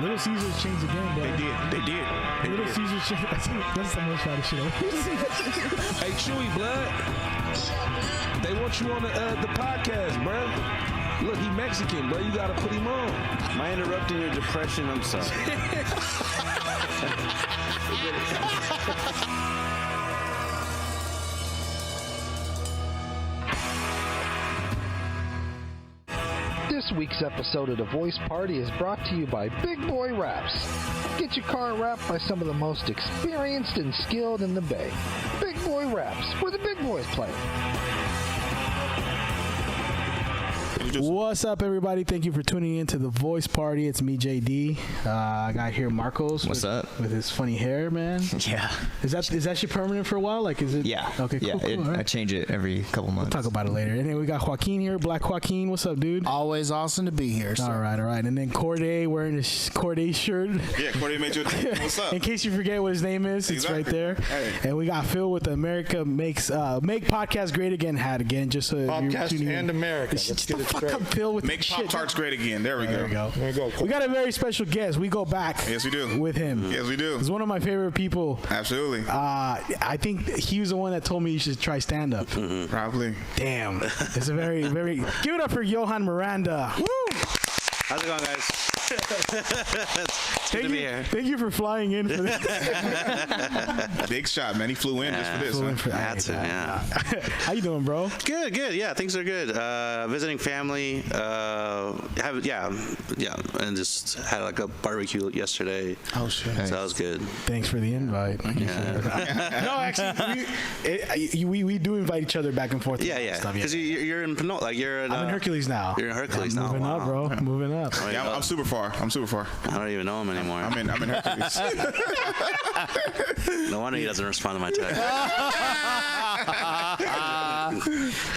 Little Caesars changed the game, bro. They did. Little Caesars changed. That's the most shot of shit. Hey, Chewy, blood. They want you on the podcast, bro. Look, he Mexican, bro. You gotta put him on. Am I interrupting your depression? I'm sorry. This week's episode of The Voice Party is brought to you by Big Boy Wraps. Get your car wrapped by some of the most experienced and skilled in the Bay. Big Boy Wraps, where the big boys play. What's up, everybody? Thank you for tuning in to The Voice Party. It's me, JD. I got here Marcos. What's up? With his funny hair, man. Yeah. Is that shit permanent for a while? Like, is it? Yeah. Okay, cool, Yeah, cool. All right. I change it every couple months. We'll talk about it later. And then we got Joaquin here, Black Joaquin. What's up, dude? Always awesome to be here. So. All right. And then Corday wearing his Corday shirt. Yeah, Corday made you. What's up? In case you forget what his name is, Exactly. It's right there. Hey. And we got Phil with the America Make Podcast Great Again hat again. Just so Podcast you're tuning in. and America. Let's Shut get the it fuck straight. up, Phil, with Make the Pop shit. Tarts great again. There we go. There you go. We got a very special guest. We go back. Yes, we do. With him. Yes, we do. He's one of my favorite people. Absolutely. I think he was the one that told me you should try stand up. Probably. Damn. It's a very, very. Give it up for Johan Miranda. Woo! How's it going, guys? It's good to be here. Thank you for flying in for this. Big shot, man. He flew in just for this. Flew in Huh? for- Had to, yeah. How you doing, bro? Good. Yeah, things are good. Visiting family. And just had like a barbecue yesterday. Oh shit. So that was good. Thanks for the invite. Yeah. No, actually, we do invite each other back and forth. Yeah. and stuff, Because you're in Pinot, like you're in. I'm in Hercules now. You're in Hercules now. Moving up, Wow. bro. Moving up. Yeah, I'm super far. I don't even know him anymore. I'm in Hercules. No wonder he doesn't respond to my text.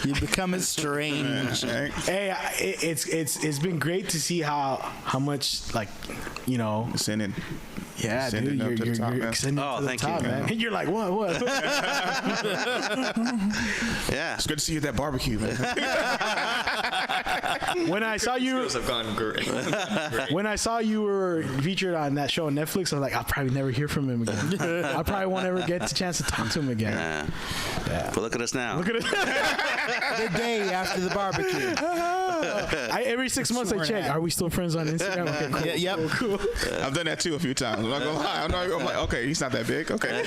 You become estranged. Right? Hey, it's been great to see how much, like, you know. Sending. Yeah, Send dude, it up to the top, you're man. extending Oh, to the thank top, you. man. And you're like, what? Yeah. It's good to see you at that barbecue, man. When I saw you, have gone great. when I saw you were featured on that show on Netflix, I was like, I'll probably never hear from him again. I probably won't ever get the chance to talk to him again. Yeah. But look at us now. Look at it. The day after the barbecue. Every 6 months I check. Are we still friends on Instagram? Okay, cool. Yep. Cool. I've done that too a few times. I'm not gonna lie. I'm like, okay, he's not that big. Okay.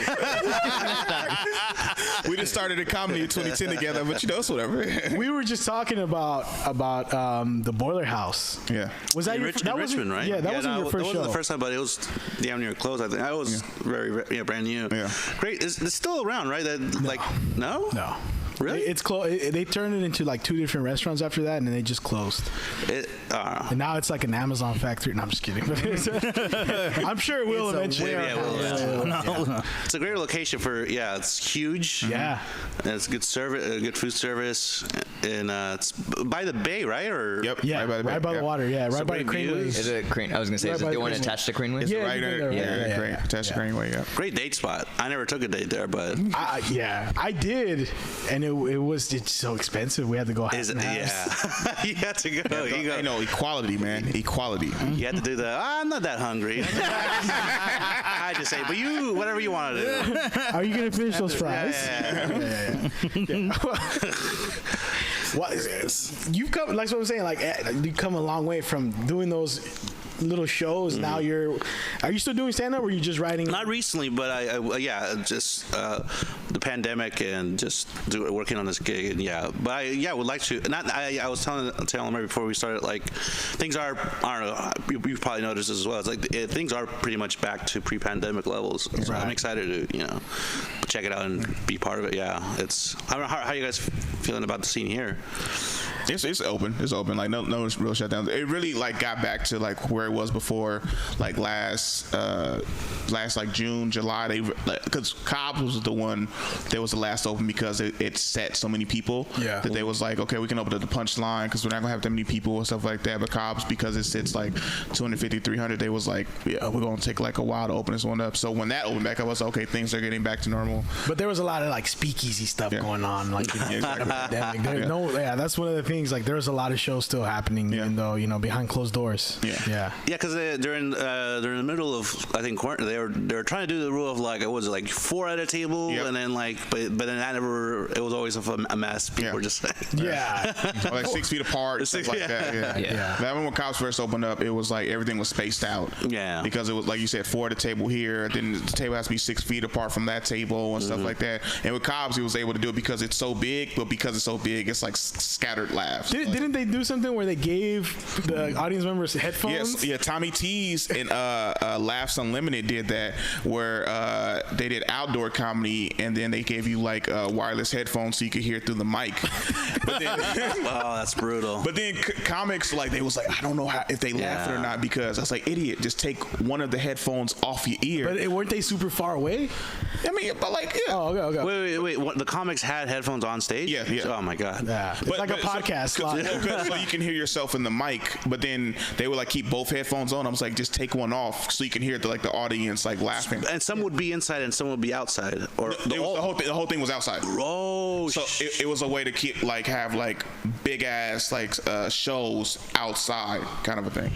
We just started a comedy in 2010 together, but it's whatever. We were just talking about the Boiler House. Yeah. Was that In your that wasn't- Richmond, right? Yeah, that wasn't your first That wasn't show. the first time, but it was damn near closed. I think I was very brand new. Yeah. Great. It's still around, right? Like no. No. Really? It's closed. They turned it into like 2 different restaurants after that, and then they just closed. And now it's like an Amazon factory. No, I'm just kidding. I'm sure it will eventually. Yeah, it will. No. It's a great location for. Yeah, it's huge. Yeah. And it's good service, good food service, and it's by the bay, right? Or Yep. Yeah, right by the water. Yeah, right So by the great Craneway. views. Is it Crane? I was gonna say, Right is it by the the one Crane. attached to Craneway? Yeah, Right you've been there. there, Yeah, great. That's the Greenway, yeah. Great date spot. I never took a date there, but Yeah, I did, and it's so expensive. We had to go half is it? and half. Yeah, you had to go. You go. I know, equality, man. Equality. You had to do the. I'm not that hungry. I just say, but you, whatever you want to do. Are you gonna finish those fries? Yeah. What you've come, like what I'm saying, like you've come a long way from doing those little shows. Now are you still doing stand up, or are you just writing? Not recently, but I just the pandemic and just working on this gig, and but I would like to. I was telling him right before we started, like things are, I don't know, you've probably noticed this as well. It's like things are pretty much back to pre-pandemic levels. So I'm excited to check it out and be part of it. Yeah, it's. I don't know how you guys feeling about the scene here. It's open. It's open. Like no real shutdowns. It really like got back to like where it was before, like last like June, July. They because Cobb's was the one that was the last open because it set so many people. Yeah. That they was like, okay, we can open up the Punchline because we're not gonna have that many people and stuff like that. But Cobb's, because it sits like 250, 300, they was like, yeah, we're gonna take like a while to open this one up. So when that opened back up, I was like, okay, things are getting back to normal. But there was a lot of like speakeasy stuff going on, like Exactly. pandemic. That's one of the things. things, like there was a lot of shows still happening, even though behind closed doors. Yeah, because during the middle of I think quarantine, they were trying to do the rule of like what was it, like 4 at a table, and then like but then that never, it was always a mess. People were just or like 6 feet apart, stuff like that. Yeah. That when cops first opened up, it was like everything was spaced out. Yeah, because it was like you said, 4 at a table here, then the table has to be 6 feet apart from that table and stuff like that. And with Cobbs, he was able to do it because it's so big, but because it's so big, it's like scattered laughs. Didn't they do something where they gave the audience members headphones? Yes, Tommy T's and Laughs Unlimited did that, where they did outdoor comedy, and then they gave you like wireless headphones so you could hear it through the mic. But then, wow, that's brutal. But then comics, like they was like, I don't know if they laughed or not, because I was like, idiot, just take one of the headphones off your ear. But weren't they super far away? I mean, but like, Oh, okay. Wait. What, the comics had headphones on stage? Yeah. Oh my god. Yeah. It's like a podcast. So you can hear yourself in the mic, but then they would like keep both headphones on. I was like, just take one off so you can hear the audience like laughing. And some would be inside and some would be outside. Or the whole thing was outside. Oh, so it was a way to keep have big ass shows outside, kind of a thing.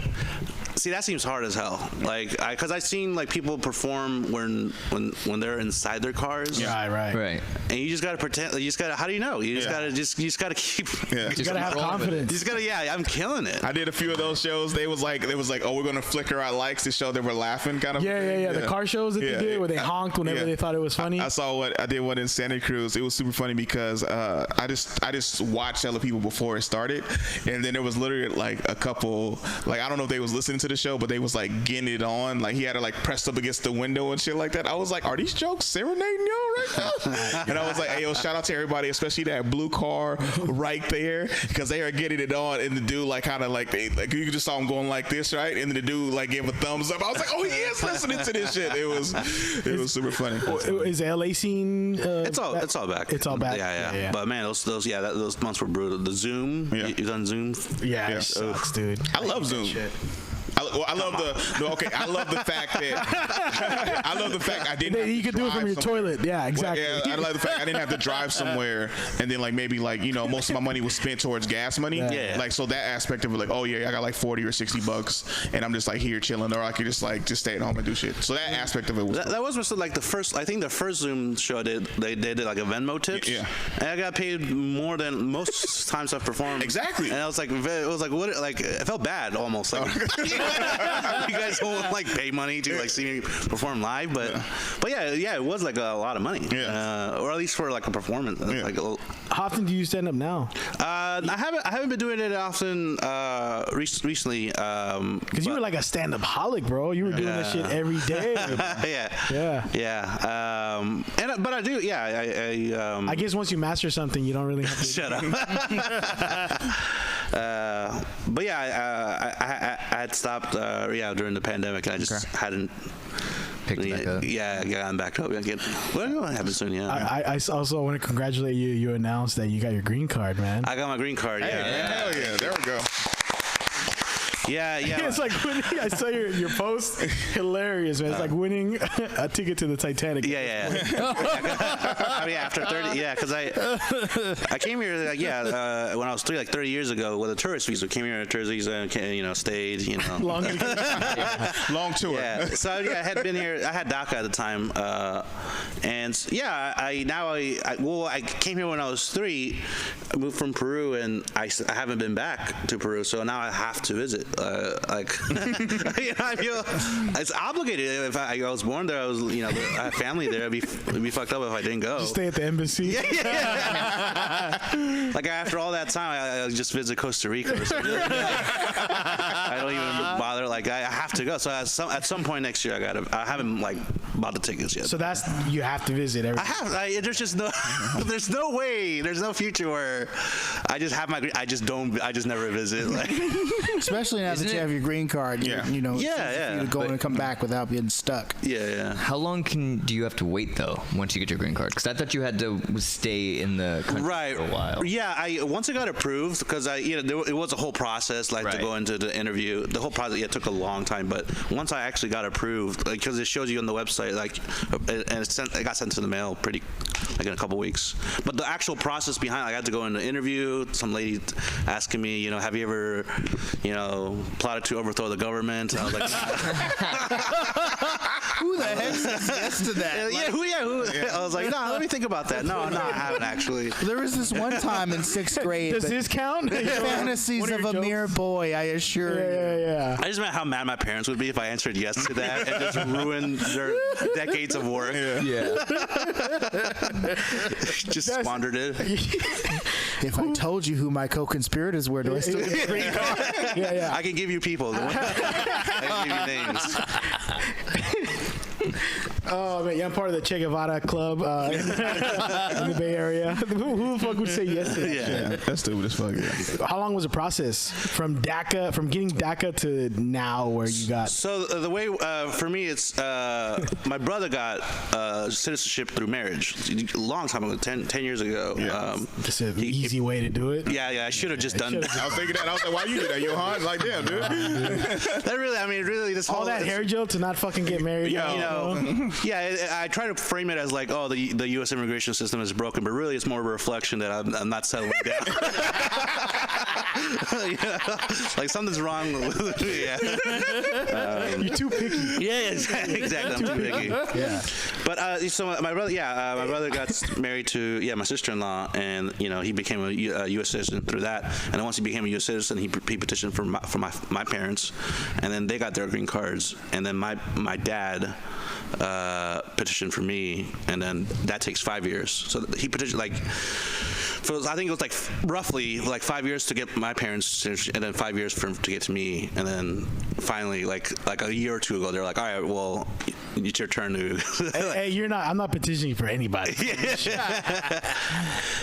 See, that seems hard as hell. Because I've seen people perform when they're inside their cars. Yeah, right. And you just gotta pretend. You just gotta. How do you know? You just gotta keep. You gotta have confidence. You just gotta. Yeah, I'm killing it. I did a few of those shows. They was like, oh, we're gonna flicker our likes to show that we're laughing, kind of. Yeah. The car shows that they did where they honked whenever they thought it was funny. I did one in Santa Cruz. It was super funny because I just watched other people before it started, and then there was literally a couple. I don't know if they was listening to the show, but they was getting it on. He had her pressed up against the window and shit like that. I was like, are these jokes serenading y'all right now? And I was like, hey, yo, shout out to everybody, especially that blue car right there, because they are getting it on. And the dude you just saw him going like this, right? And then the dude gave a thumbs up. I was like, oh, he is listening to this shit. It was super funny. Is the LA scene? It's all back. It's all back. Yeah. But man, those months were brutal. The Zoom. Yeah. You done Zoom? Yeah. It sucks, dude. I love Zoom. I love the fact that I didn't. You could do it from your toilet. Yeah, exactly. Well, I love the fact I didn't have to drive somewhere, and then maybe most of my money was spent towards gas money. Yeah. So that aspect of it, I got $40 or $60, and I'm just here chilling, or I could just stay at home and do shit. So that aspect of it was. That was the first. I think the first Zoom show they did a Venmo tips. Yeah. And I got paid more than most times I've performed. Exactly. And I was what? It felt bad almost. You guys won't pay money to see me perform live, but yeah, it was a lot of money. Yeah. Or at least for a performance. Yeah. How often do you stand up now? I haven't been doing it often recently. Because you were a stand-up-holic, bro. You were doing that shit every day. Yeah. But I do. Yeah. I guess once you master something, you don't really have to. Shut up. But yeah, I had stopped during the pandemic, and I just hadn't picked back up. Yeah, gotten back up again. Well, it'll happen soon. Yeah. I also want to congratulate you. You announced that you got your green card, man. I got my green card. Hey, yeah. Hell yeah! There we go. Yeah. It's winning. I saw your post. Hilarious, man. It's winning a ticket to the Titanic. Yeah. I mean, after 30, because I came here when I was 30 years ago with a tourist visa. Came here on a tourist visa and stayed. Long tour. Yeah. So I had been here. I had DACA at the time, and I came here when I was 3. I moved from Peru, and I haven't been back to Peru, so now I have to visit. I feel it's obligated. If I was born there, I have family there. It'd be fucked up if I didn't go. Just stay at the embassy. Yeah. After all that time, I just visit Costa Rica or something. I don't even bother. I have to go. So at some point next year, I haven't bought the tickets yet. So you have to visit every. I have. There's just no. There's no way. There's no future where I just have my. I just never visit. Especially now that you have your green card, you know, Yeah, it's easy for you to go and come back without being stuck. Yeah. How long do you have to wait though once you get your green card? Because I thought you had to stay in the country for a while. Yeah, once I got approved, because it was a whole process, like to go into the interview. The whole process took a long time, but once I actually got approved, because it shows you on the website, like, and it got sent to the mail pretty, like in a couple weeks. But the actual process behind, I had to go in the interview. Some lady asking me, have you ever, plotted to overthrow the government? And I was like, Who the heck says yes to that? who? I was like, no, let me think about that. No, I haven't actually. There was this one time in 6th grade. Does this count? Fantasies of a mere boy, I assure you. Yeah. I just meant how mad my parents would be if I answered yes to that and just ruined their decades of work. Yeah. Just squandered it. If I told you who my co-conspirators were, do I still get a green card? Yeah. I can give you people. I can give you names. Oh man, yeah, I'm part of the Che Guevara club in the Bay Area. Who the fuck would say yes to that? Yeah, that's stupid as fuck. Yeah. How long was the process from getting DACA to now where you got? So the way for me, it's my brother got citizenship through marriage a long time ago, 10 years ago. Yeah. Just an easy way to do it. Yeah, I should have just done that. I was thinking that. I was like, why you did that, Johan? Like, damn, dude. That really, this All whole that hair gel to not fucking get married. Yeah, I try to frame it as like, oh, the U.S. immigration system is broken, but really it's more of a reflection that I'm not settling down. Like something's wrong with me. Yeah. You're too picky. Yeah, exactly. I'm too picky. Yeah. But so my brother got married to my sister-in-law, and he became a U.S. citizen through that. And then once he became a U.S. citizen, he petitioned for my parents, and then they got their green cards. And then my dad petitioned for me, and then that takes 5 years. So he petitioned I think it was like roughly 5 years to get my parents, and then 5 years to get to me, and then finally like a year or two ago they're like, all right, well, it's your turn to. Hey, I'm not petitioning for anybody.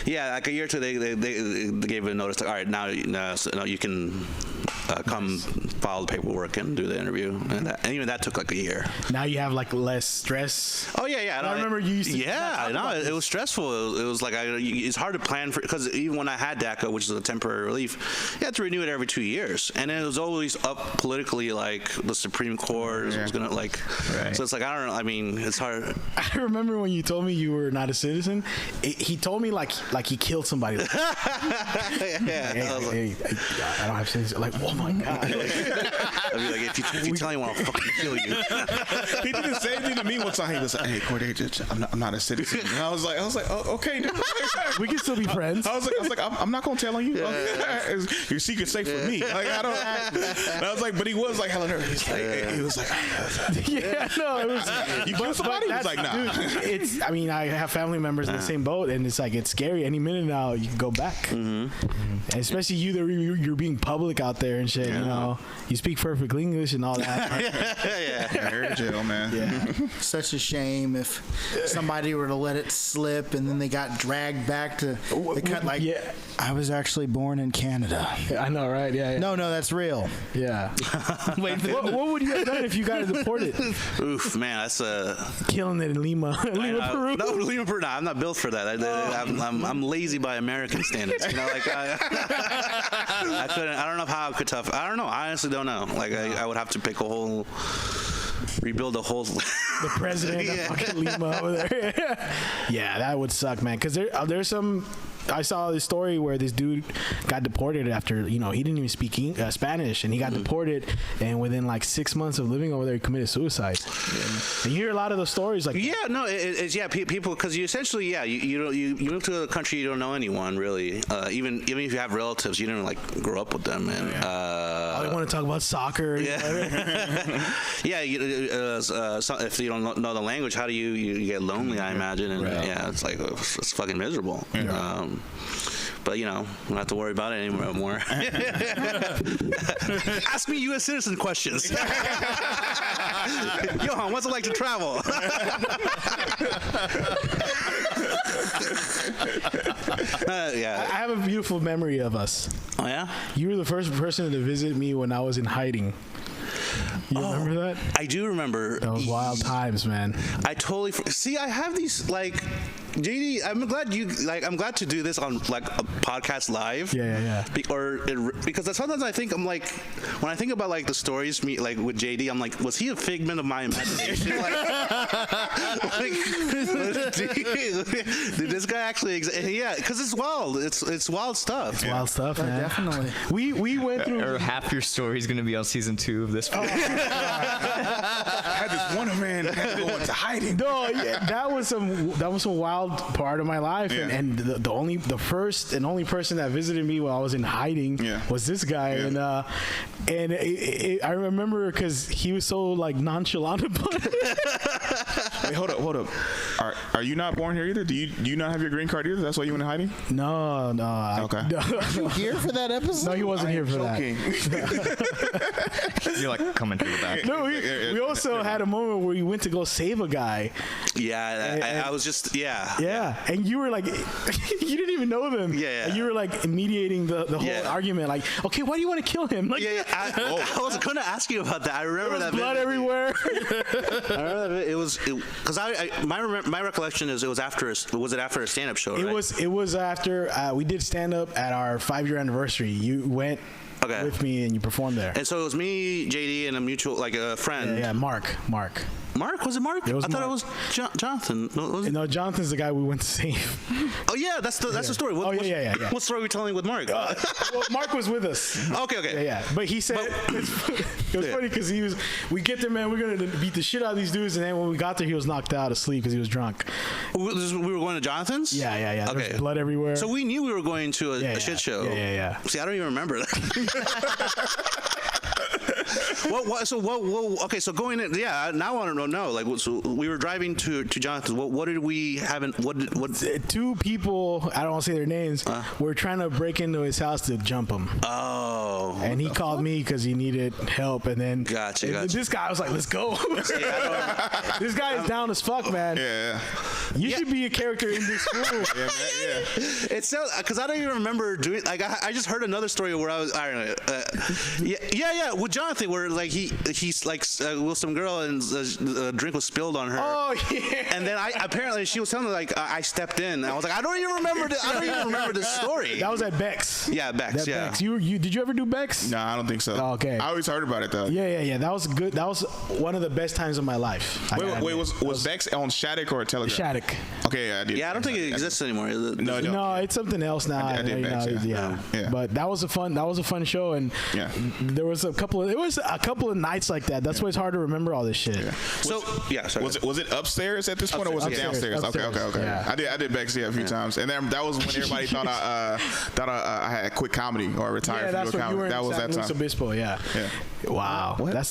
Yeah, like a year or two they gave a notice like, all right, now you can come file the paperwork and do the interview, and even that took like a year. Now you have like less stress. Oh yeah. I remember you used to. Yeah, no, it was stressful. It was like it's hard to plan for, because even when I had DACA, which is a temporary relief, you had to renew it every 2 years, and it was always up politically. Like the Supreme Court was gonna like. Right. So it's like I don't know. I mean, it's hard. I remember when you told me you were not a citizen. He told me like he killed somebody. I don't have citizenship. Like, oh my god. I'd be like, if you tell anyone, I'll fucking kill you. He did the same thing to me one time. He was like, hey, Corday, I'm not a citizen. And I was like, oh, okay, dude. We can still be friends. I was like, I'm not gonna tell on you. Your secret's safe for me. Like, I don't. And I was like, but he was like hella nervous. He was like, yeah, no, it was. You killed somebody? He was like, nah. Dude, I mean, I have family members in the same boat, and it's like it's scary. Any minute now, you can go back. And especially you're being public out there and shit. You speak perfect English and all that. Yeah, jail, man. Yeah. Such a shame if somebody were to let it slip and then they got dragged back to. I was actually born in Canada. I know, right? Yeah. No, that's real. Yeah. Wait, what would you have done if you got deported? Oof, man, that's killing it in Lima, Peru. No, Lima, Peru. No, I'm not built for that. I'm lazy by American standards. Like I couldn't. I don't know how I could tough. I don't know. I honestly don't know. Like I would have to pick rebuild a whole. The president of fucking Lima over there. Yeah, that would suck, man. Because there's some. I saw this story where this dude got deported after, he didn't even speak Spanish, and he got deported, and within like 6 months of living over there, he committed suicide. And you hear a lot of those stories like that. No, it's people, because you essentially, you move to a country, you don't know anyone really, even if you have relatives, you don't like grow up with them, and they want to talk about soccer. So if you don't know the language, how do you get lonely? I imagine, and it's like it's fucking miserable. But we don't have to worry about it anymore. Ask me U.S. citizen questions. Johan, what's it like to travel? Yeah. I have a beautiful memory of us. Oh yeah. You were the first person to visit me when I was in hiding. You remember that? I do remember. That was wild times, man. I totally see. I have these like, JD. I'm glad to do this on like a podcast live. Yeah. Because sometimes I think I'm like, when I think about like the stories like with JD, I'm like, was he a figment of my imagination? Did this guy actually exist? Yeah, because it's wild. It's wild stuff. It's wild stuff, man. Definitely. We went through. Or half your story is going to be on season 2 of this. I had this Wonder Man go into hiding. No, yeah, that was some wild part of my life, and the first and only person that visited me while I was in hiding was this guy, and I remember because he was so like nonchalant about it. Wait, hold up. Are you not born here either? Do you not have your green card either? That's why you went in hiding? No. Okay. You here for that episode? No, he wasn't here for that. You're like coming through the back. No, we also had a moment where we went to go save a guy. Yeah, I was just Yeah, and you were like, you didn't even know them. Yeah. And you were like mediating the whole argument. Like, okay, why do you want to kill him? Like, I was going to ask you about that. I remember that. Blood everywhere. I remember that. It was because my recollection is it was after. Was it after a stand-up show? Right? It was after we did stand up at our 5-year anniversary. You went. Okay. With me and you performed there. And so it was me, JD, and a mutual, like a friend. Yeah, Mark. Mark? Was it Mark? It was I thought Mark. it was Jonathan. No, Jonathan's the guy we went to save. Oh yeah, that's the story. Yeah. What story are we telling with Mark? Well, Mark was with us. Okay. Yeah. But he said it was funny because we get there, man. We're gonna beat the shit out of these dudes, and then when we got there, he was knocked out asleep because he was drunk. We were going to Jonathan's. Yeah. Okay. There was blood everywhere. So we knew we were going to a shit show. Yeah. See, I don't even remember that. Okay, so going in, now I want to know. Like, so we were driving to Jonathan's. What did we have? What? 2 people, I don't want to say their names, were trying to break into his house to jump him. Oh. And he called me because he needed help, and then Gotcha. This guy was like, "Let's go." This guy is down as fuck, man. Yeah. You should be a character in this school. Yeah. It's so because I don't even remember doing. Like, I just heard another story where I don't know. Yeah. With Jonathan, where like he's like with some girl and a drink was spilled on her. Oh yeah. And then apparently she was telling me like I stepped in. I was like, I don't even remember this story. That was at Beck's. Yeah, Beck's. Yeah. Beck's. You did you ever do Beck's? No, I don't think so. Oh, okay. I always heard about it though. Yeah. That was good. That was one of the best times of my life. Wait, was Beck's on Shattuck or Telegraph? Shattuck. Okay, yeah, I did. Yeah, I don't think it exists anymore. No, it's something else now. I did Beck's, yeah. Yeah. But that was a fun show, and there was a couple of nights like that. That's why it's hard to remember all this shit. Yeah. Sorry. Was it upstairs at this point, or was it downstairs? Upstairs. Okay. Yeah. I did Beck's a few times, and then that was when everybody thought I had quit comedy or retired from doing comedy. That was that time. Obispo, yeah. Wow. What? I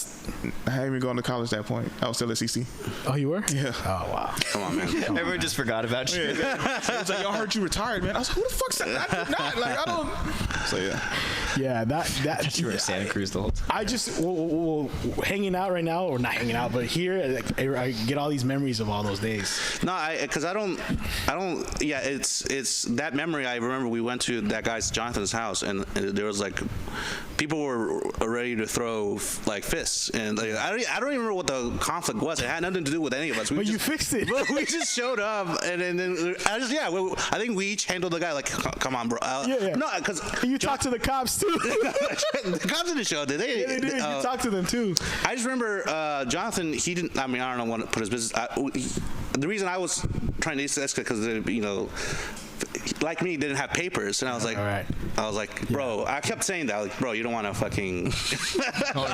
hadn't even gone to college at that point. I was still at CC. Oh, you were? Yeah. Oh, wow. Come on, man. Everyone just forgot about you. It's like, y'all heard you retired, man. I was like, who the fuck's that? I did not. Like, I don't. So Yeah, that You were in Santa Cruz the whole time. I just hanging out right now, or not hanging out, but here I get all these memories of all those days. No, because I don't. Yeah, it's that memory. I remember we went to that guy's Jonathan's house, and there was like people were ready to throw like fists, and like, I don't even remember what the conflict was. It had nothing to do with any of us. But you fixed it. We just showed up, and then I think we each handled the guy like, come on, bro. Yeah. No, because you talked to the cops too. The cops didn't show, did they? Yeah, they did. You talked to them too. I just remember Jonathan. He didn't. I mean, I don't know what to put his business. The reason I was trying to escalate because like me, didn't have papers, and I was like, all right. Bro, I kept saying that, like, bro, you don't want to fucking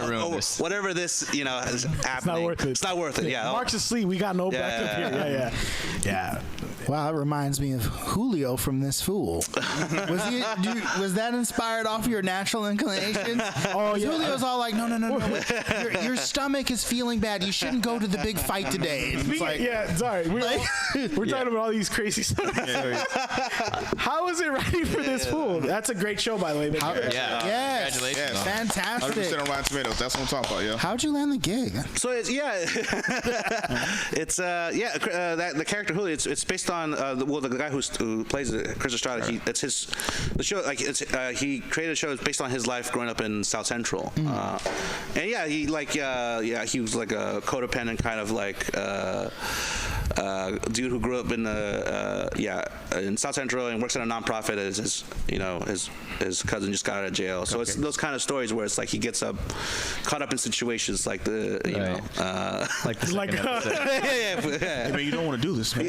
ruin this. whatever this, is happening. It's not worth it. It's not worth it. Yeah. Mark's asleep. We got no backup here. Yeah. Wow, that reminds me of Julio from This Fool. Was that inspired off your natural inclinations? Oh, yeah. Julio's all like, no. Your stomach is feeling bad. You shouldn't go to the big fight today. It's like, sorry. We're talking about all these crazy stuff. How was it writing for This Fool? That's a great show, by the way. Yes. Congratulations. Fantastic. 100% on Rotten Tomatoes. That's what I'm talking about. Yeah. How'd you land the gig? So the character Julio. It's based on on the guy who plays it, Chris Estrada. It's the show. Like he created a show based on his life growing up in South Central. And yeah, he was like a codependent kind of like. Dude who grew up in in South Central and works at a nonprofit. His cousin just got out of jail. So it's those kind of stories where it's like he gets caught up in situations like the Hey, man, you don't want to do this, man.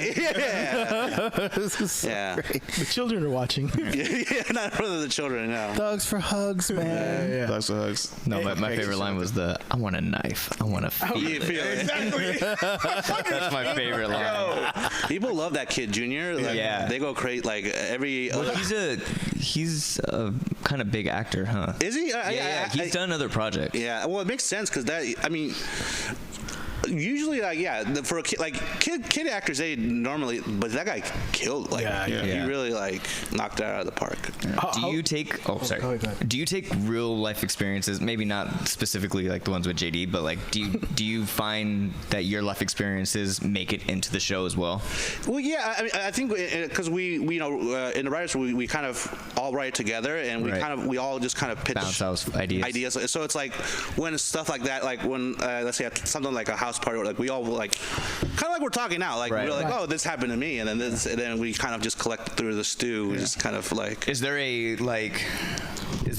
This is so great. The children are watching. Not for the children. No. Thugs for hugs, man. Thugs for hugs. No, my favorite line was I want a knife. I want to feel it. Exactly. That's my favorite line. People love that kid, Junior. Like, they go crazy. Like every. Well, he's a kind of big actor, huh? Is he? Yeah, he's done other projects. Yeah, well, it makes sense because usually, for a kid, kid actors, they normally, but that guy killed. He really knocked it out of the park. Do you take? Oh, sorry. Go ahead. Do you take real life experiences? Maybe not specifically like the ones with JD, but do you find that your life experiences make it into the show as well? Well, yeah. I think because we in the writers we kind of all write together, and we all just kind of pitch bounce out ideas. So it's like when stuff like that, like when let's say something like a house party, or we all kind of like we're talking now, we're like, oh, this happened to me, and then we kind of just collect through the stew. We just kind of Is there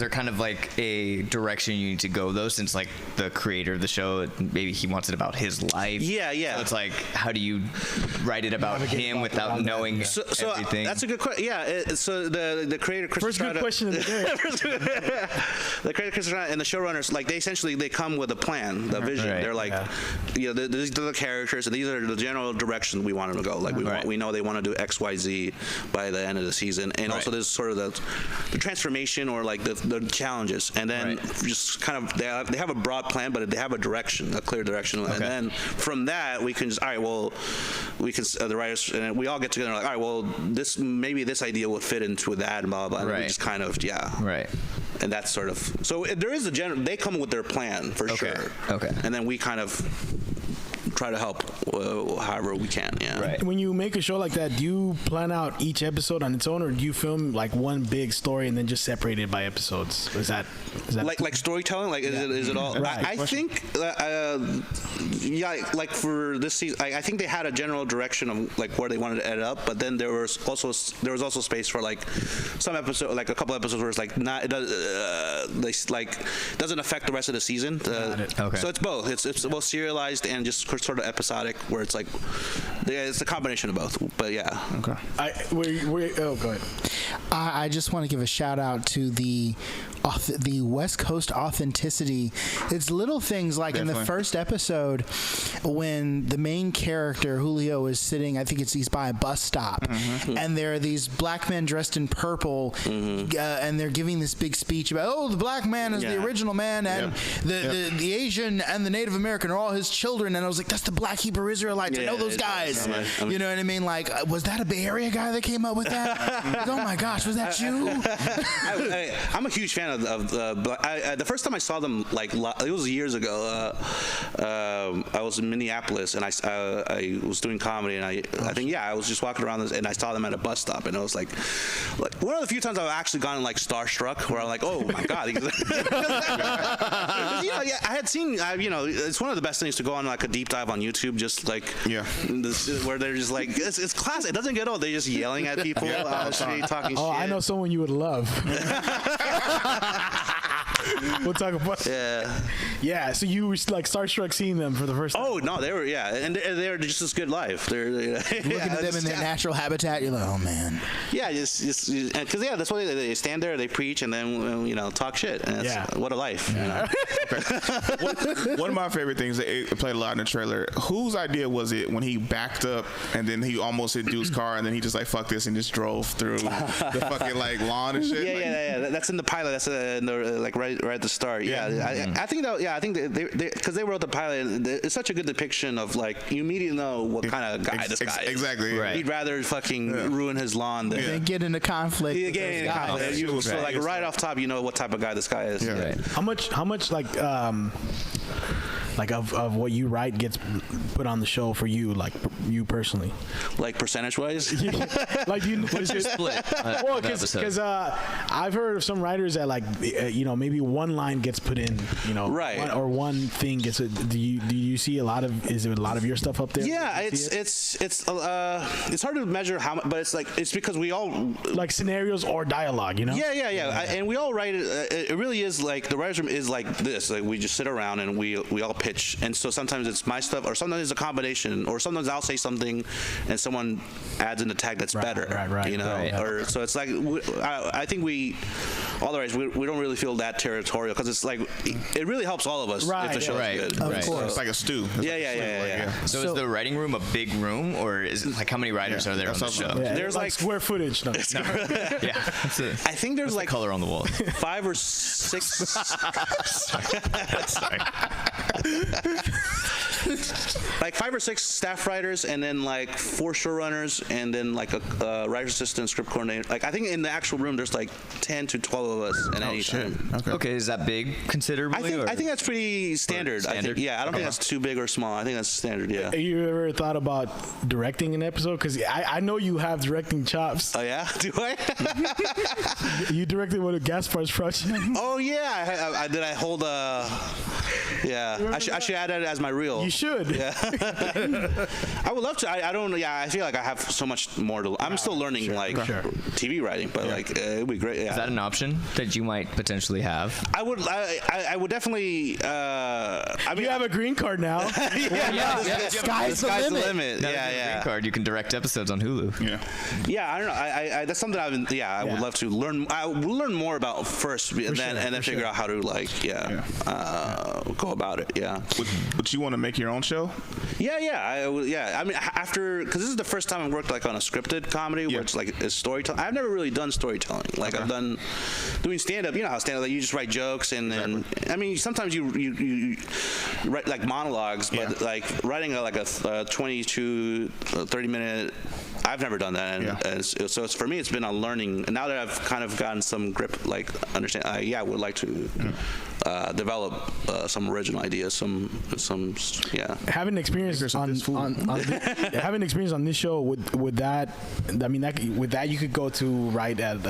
kind of a direction you need to go though, since the creator of the show, maybe he wants it about his life? Yeah. So it's how do you wite it about him without knowing everything? That's a good question. Yeah. So the creator, Chris First Estrada, good question of the day. the creator, Chris Estrada, and the showrunners, they come with a plan, the vision. Right. They're these are the characters, and these are the general direction we want them to go. We know they want to do X, Y, Z by the end of the season, and also there's sort of the transformation or the challenges, and then just kind of they have a broad plan, but they have a clear direction, and then from that we can just the writers and we all get together and all right, well, this idea will fit into that and blah blah blah. And we just kind of and that's sort of so there is they come with their plan for sure. Okay, and then we kind of try to help however we can. When you make a show like that, do you plan out each episode on its own, or do you film one big story and then just separate it by episodes? Is that like storytelling? Is it all? Right. I think for this season, I think they had a general direction of where they wanted to end up, but then there was also space for some episode, a couple episodes where it's not doesn't affect the rest of the season. Okay. So it's both. It's both serialized and just sort of episodic, where it's it's a combination of both. But yeah. Okay. Go ahead. I just want to give a shout out to the West Coast authenticity. It's little things in the first episode when the main character Julio is sitting, I think he's by a bus stop, and there are these black men dressed in purple, and they're giving this big speech about the black man is the original man, and the Asian and the Native American are all his children, and I was like, that's the Black Hebrew Israelites. I know those guys. You know what I mean? Was that a Bay Area guy that came up with that? Oh my gosh, was that you? I'm a huge fan of the first time I saw them, it was years ago. I was in Minneapolis, and I was doing comedy, and I think I was just walking around and I saw them at a bus stop, and it was like one of the few times I've actually gotten starstruck, where I'm like, oh my god. I had seen it's one of the best things to go on a deep dive on YouTube, just where they're just it's class. It doesn't get old. They're just yelling at people on the street, talking shit. I know someone you would love. We'll talk about so you were starstruck seeing them for the first time. Oh no, they were and they're just as good live. They're looking at them in their natural habitat. You're like, oh man. Yeah, just because that's why they stand there, they preach, and then talk shit. And what a life. One of my favorite things that played a lot in the trailer. Whose idea was it when he backed up and then he almost hit dude's car and then he just fuck this and just drove through the fucking lawn and shit? Yeah. That's in the pilot. That's in the right at the start. I think that. I think they because they wrote the pilot. It's such a good depiction of you immediately know what kind of guy this guy is. Exactly. Right. He'd rather fucking ruin his lawn than get into conflict. Right off top, you know what type of guy this guy is. Yeah. Right. How much like of what you write gets put on the show for you, like you personally? Like percentage-wise? Like you, What's your split? well, because I've heard of some writers that like maybe one line gets put in, Right. or one thing gets. Do you see a lot of? Is there a lot of your stuff up there? Yeah, it's hard to measure how much, but it's because we all like scenarios or dialogue, Yeah. And we all write it. It really is like the writer's room is like this. Like we just sit around and we all pitch. And so sometimes it's my stuff, or sometimes it's a combination, or sometimes I'll say something and someone adds in a tag that's better. Right. Or so it's like I think all the writers we don't really feel that territorial because it's like it really helps all of us if the show is good. Of course. It's like a stew. Yeah. So is the writing room a big room, or is it like how many writers are there on the show? Yeah, There's like square footage. No. Yeah, I think there's like color on the wall. 5 or 6. Like 5 or 6 staff writers, and then like 4 showrunners, and then like a writer's assistant, script coordinator. Like I think in the actual room there's like 10 to 12 of us at any time. Okay, is that big considerably? I think that's pretty standard. I don't think that's too big or small. I think that's standard. Yeah. Have you ever thought about directing an episode? Because I know you have directing chops. Oh yeah, do I? You directed one of Gaspar's projects. Oh yeah, I hold yeah. I should add that as my reel. You should. Yeah. I would love to. I don't. Yeah. I feel like I have so much more to. I'm still learning TV writing, but like it would be great. Yeah. Is that an option that you might potentially have? I would definitely. I mean, you have a green card now. Sky's the limit. Now that you have a green card, you can direct episodes on Hulu. Yeah. I don't know. I that's something I've been. Yeah. I would love to learn. I will learn more about first, and then figure out how to go about it. Yeah. Would you want to make your own show? Yeah. I mean, because this is the first time I've worked like on a scripted comedy where it's like a storytelling. I've never really done storytelling. Like I've done doing stand up. You know how stand up, like, you just write jokes and then I mean sometimes you write like monologues, but like writing like a 20 to 30 minute. I've never done that, and so it's for me. It's been on learning. And now that I've kind of gotten some grip, like understand. I would like to develop some original ideas. Having experience having experience on this show with that. I mean, with that you could go to write at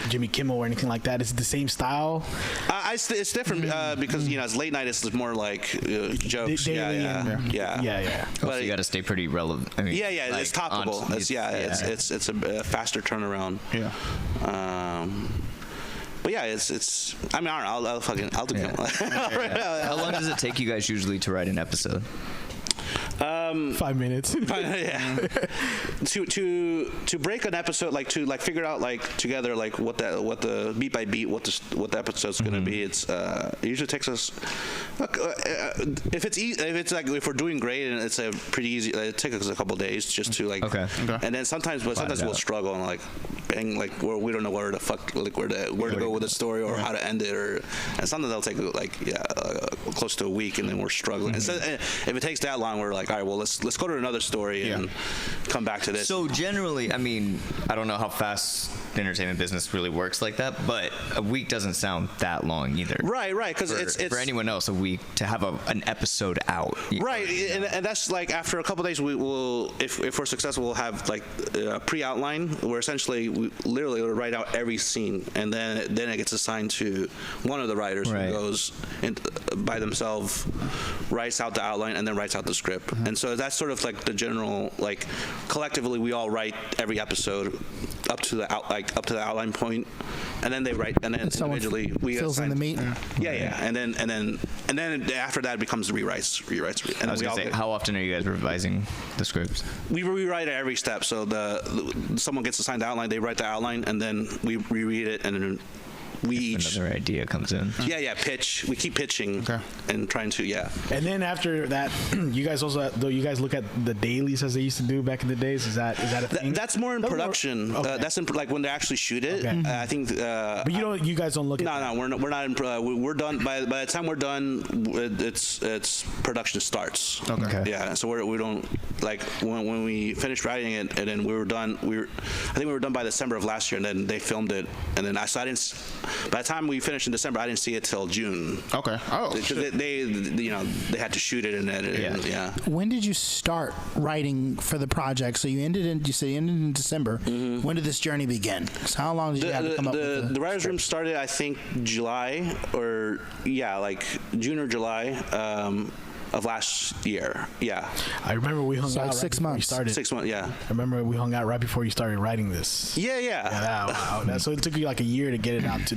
Jimmy Kimmel or anything like that. Is it the same style? It's different because it's late night. It's more like jokes. Yeah. But so you got to stay pretty relevant. I mean, it's topical. It's a faster turnaround. Yeah. But yeah, it's. I mean, I don't know. I'll do Kimmel. How long does it take you guys usually to write an episode? 5 minutes. To break an episode, like to figure out like together like what the beat by beat what the episode's gonna be. It usually takes us if we're doing great and it's a pretty easy. It takes us a couple days just to like. Okay. And then sometimes we'll struggle and like bang like we don't know where to go with the story or how to end it and sometimes that'll take like close to a week and then we're struggling. And so, if it takes that long, we're like, all right, well let's go to another story and come back to this. So generally, I mean, I don't know how fast the entertainment business really works like that, but a week doesn't sound that long either. Right, because it's for anyone else, a week to have an episode out. Right, and that's like after a couple of days, we will, if we're successful, we'll have like a pre-outline where essentially we literally write out every scene, and then it gets assigned to one of the writers who goes by themselves, writes out the outline, and then writes out the script. And so that's sort of like the general, like collectively we all write every episode up to the outline point, and then they write, and then individually we fills in the meat. And then after that it becomes rewrites. And I was gonna say, how often are you guys revising the scripts? We rewrite at every step. So someone gets assigned the outline, they write the outline, and then we reread it, and then we each another idea comes in. Pitch. We keep pitching and trying to And then after that, you guys look at the dailies as they used to do back in the days. Is that a thing? That's more in production. That's in like when they actually shoot it. I think. But you guys don't look at. No, we're not in. We're done by the time we're done. It's production starts. Okay. Yeah. So we don't like when we finished writing it and then we were done. I think we were done by December of last year, and then they filmed it, and then I didn't. by the time we finished in December, I didn't see it till June. Okay. Oh, Because they had to shoot it and edit it. Yeah. When did you start writing for the project? So you ended in December. Mm-hmm. When did this journey begin? So how long did you have to come up with the writer's room started, I think, July or like June or July of last year. Yeah. I remember we hung out 6 right before you months. started. 6 months. Yeah. I remember we hung out right before you started writing this. Yeah. Wow. So it took you like a year to get it out to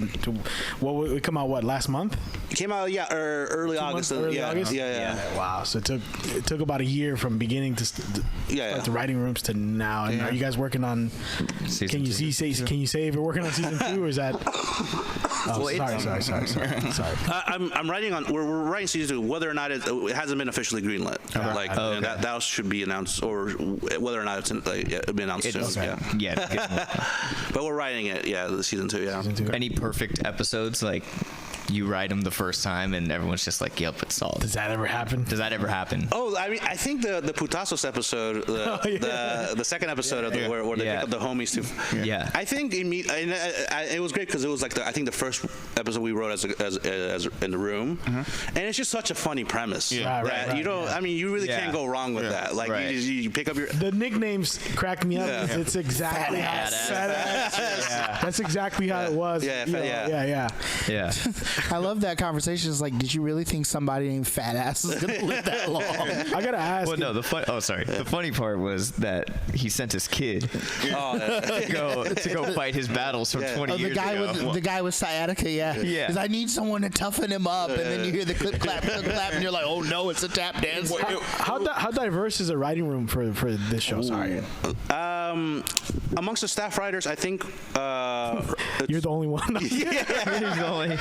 what would it come out last month? It came out early August. Early August? Yeah. Wow. So it took about a year from beginning to start the writing rooms to now. And are you guys working on Season can two. you say if you're working on season 2 or is that sorry. I'm writing on. We're writing season 2. Whether or not it hasn't been officially greenlit, that should be announced, or whether or not it's been announced soon. Yeah. But we're writing it. Yeah, the season 2. Yeah. Any perfect episodes like? You write them the first time and everyone's just like, yep, it's solid. Does that ever happen? Oh, I mean, I think the Putazos episode, the second episode of where they pick up the homies to. Yeah. I think it was great because it was like I think the first episode we wrote as in the room, and it's just such a funny premise. Yeah. That you don't. I mean, you really can't go wrong with that. Like you pick up your. The nicknames crack me up. Yeah. It's exactly how that's exactly how it was. Yeah. I love that conversation. It's like, did you really think somebody named Fat Ass is gonna live that long? I gotta ask. Well, no. The funny part was that he sent his kid to go fight his battles from 20 years ago. The guy with sciatica. Yeah. Because I need someone to toughen him up, and then you hear the clip clap, and you're like, oh no, it's a tap dance. How diverse is a writing room for this show? Sorry. Amongst the staff writers, I think You're the only one. He's the only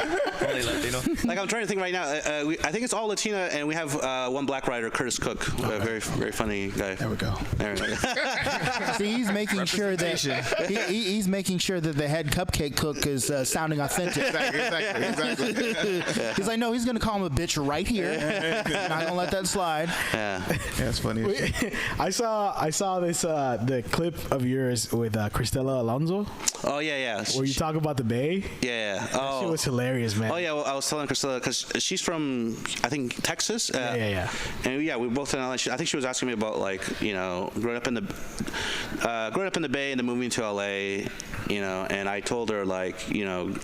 Latino. Like I'm trying to think right now. I think it's all Latina, and we have one black writer, Curtis Cook, a very very funny guy. There we go. See, he's making sure that he's making sure that the head cupcake cook is sounding authentic. Exactly. Because I know he's gonna call him a bitch right here. Not gonna let that slide. Yeah. That's funny. I saw this the clip of yours with Cristela Alonso. Oh yeah. Where you talk about the Bay. Yeah. That shit was hilarious, man. Oh yeah, well, I was telling Cristela because she's from I think Texas. Yeah. And we both in LA. I think she was asking me about growing up in the Bay and then moving to LA. And I told her growing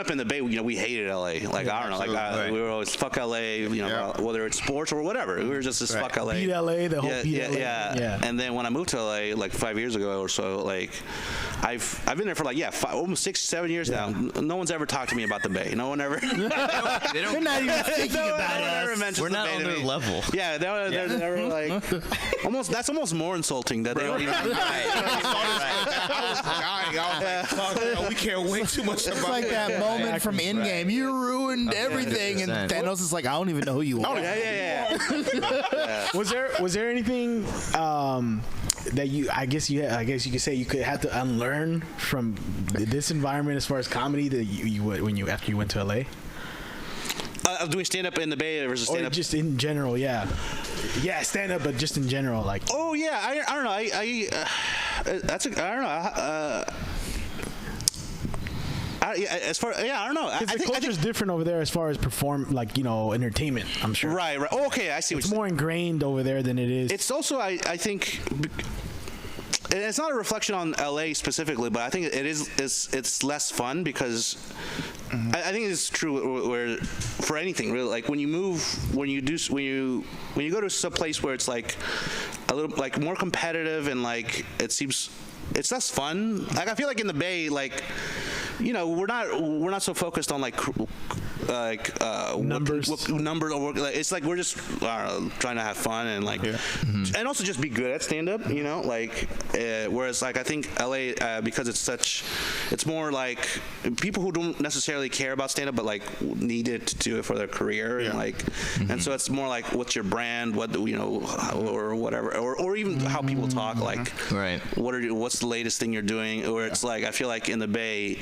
up in the Bay, we hated LA. Like I don't know, we were always fuck LA. Whether it's sports or whatever, we were just fuck LA. Beat LA, the whole beat LA. Yeah. And then when I moved to LA like 5 years ago or so, I've been there for almost 6-7 years now. No one's ever talked to me about the Bay. No one ever. They're not even thinking about us. We're not on their level. Yeah, they're never like. That's almost more insulting that they don't even. I was dying. We can't wait too much about It's like that moment from Endgame. You ruined everything, and Thanos is like, I don't even know who you are. Yeah. Was there anything that I guess you could say you could have to unlearn from this environment as far as comedy that you after you went to LA? Doing stand up in the Bay versus stand up. Just in general, yeah, stand up, but just in general, like. Oh yeah, I don't know. I don't know. I don't know. I think the culture's different over there as far as entertainment. I'm sure. Right. Oh, okay, I see. It's more ingrained over there than it is. It's also, I think. And it's not a reflection on LA specifically, but I think it's less fun because I think it's true where for anything really, like when you go to some place where it's like a little like more competitive and like it seems it's less fun. Like I feel like in the Bay, like we're not so focused on numbers. Number or it's like we're just trying to have fun and and also just be good at stand up. Whereas like I think LA because it's more like people who don't necessarily care about stand up but like need it to do it for their career and so it's more like what's your brand, or whatever, or even how people talk, what's the latest thing you're doing, or it's like I feel like in the Bay.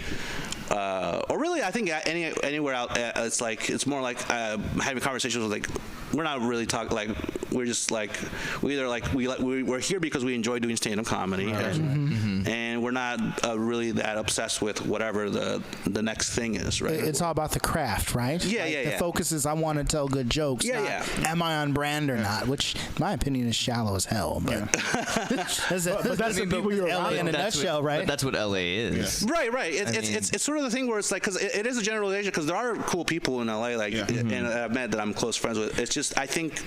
Or really, I think anywhere out, it's more like having conversations with we're not really talking we're just we're here because we enjoy doing stand-up comedy, and we're not really that obsessed with whatever the next thing is, right? It's all about the craft, right? Yeah, like yeah, the yeah. focus is I want to tell good jokes. Yeah, not, am I on brand or not? Which, in my opinion, is shallow as hell. But that's the people you're around in a nutshell, right? But that's what LA is. Right. It's sort of the thing where it's like, because it is a generalization, because there are cool people in LA, like, and I've met that I'm close friends with. It's just, I think,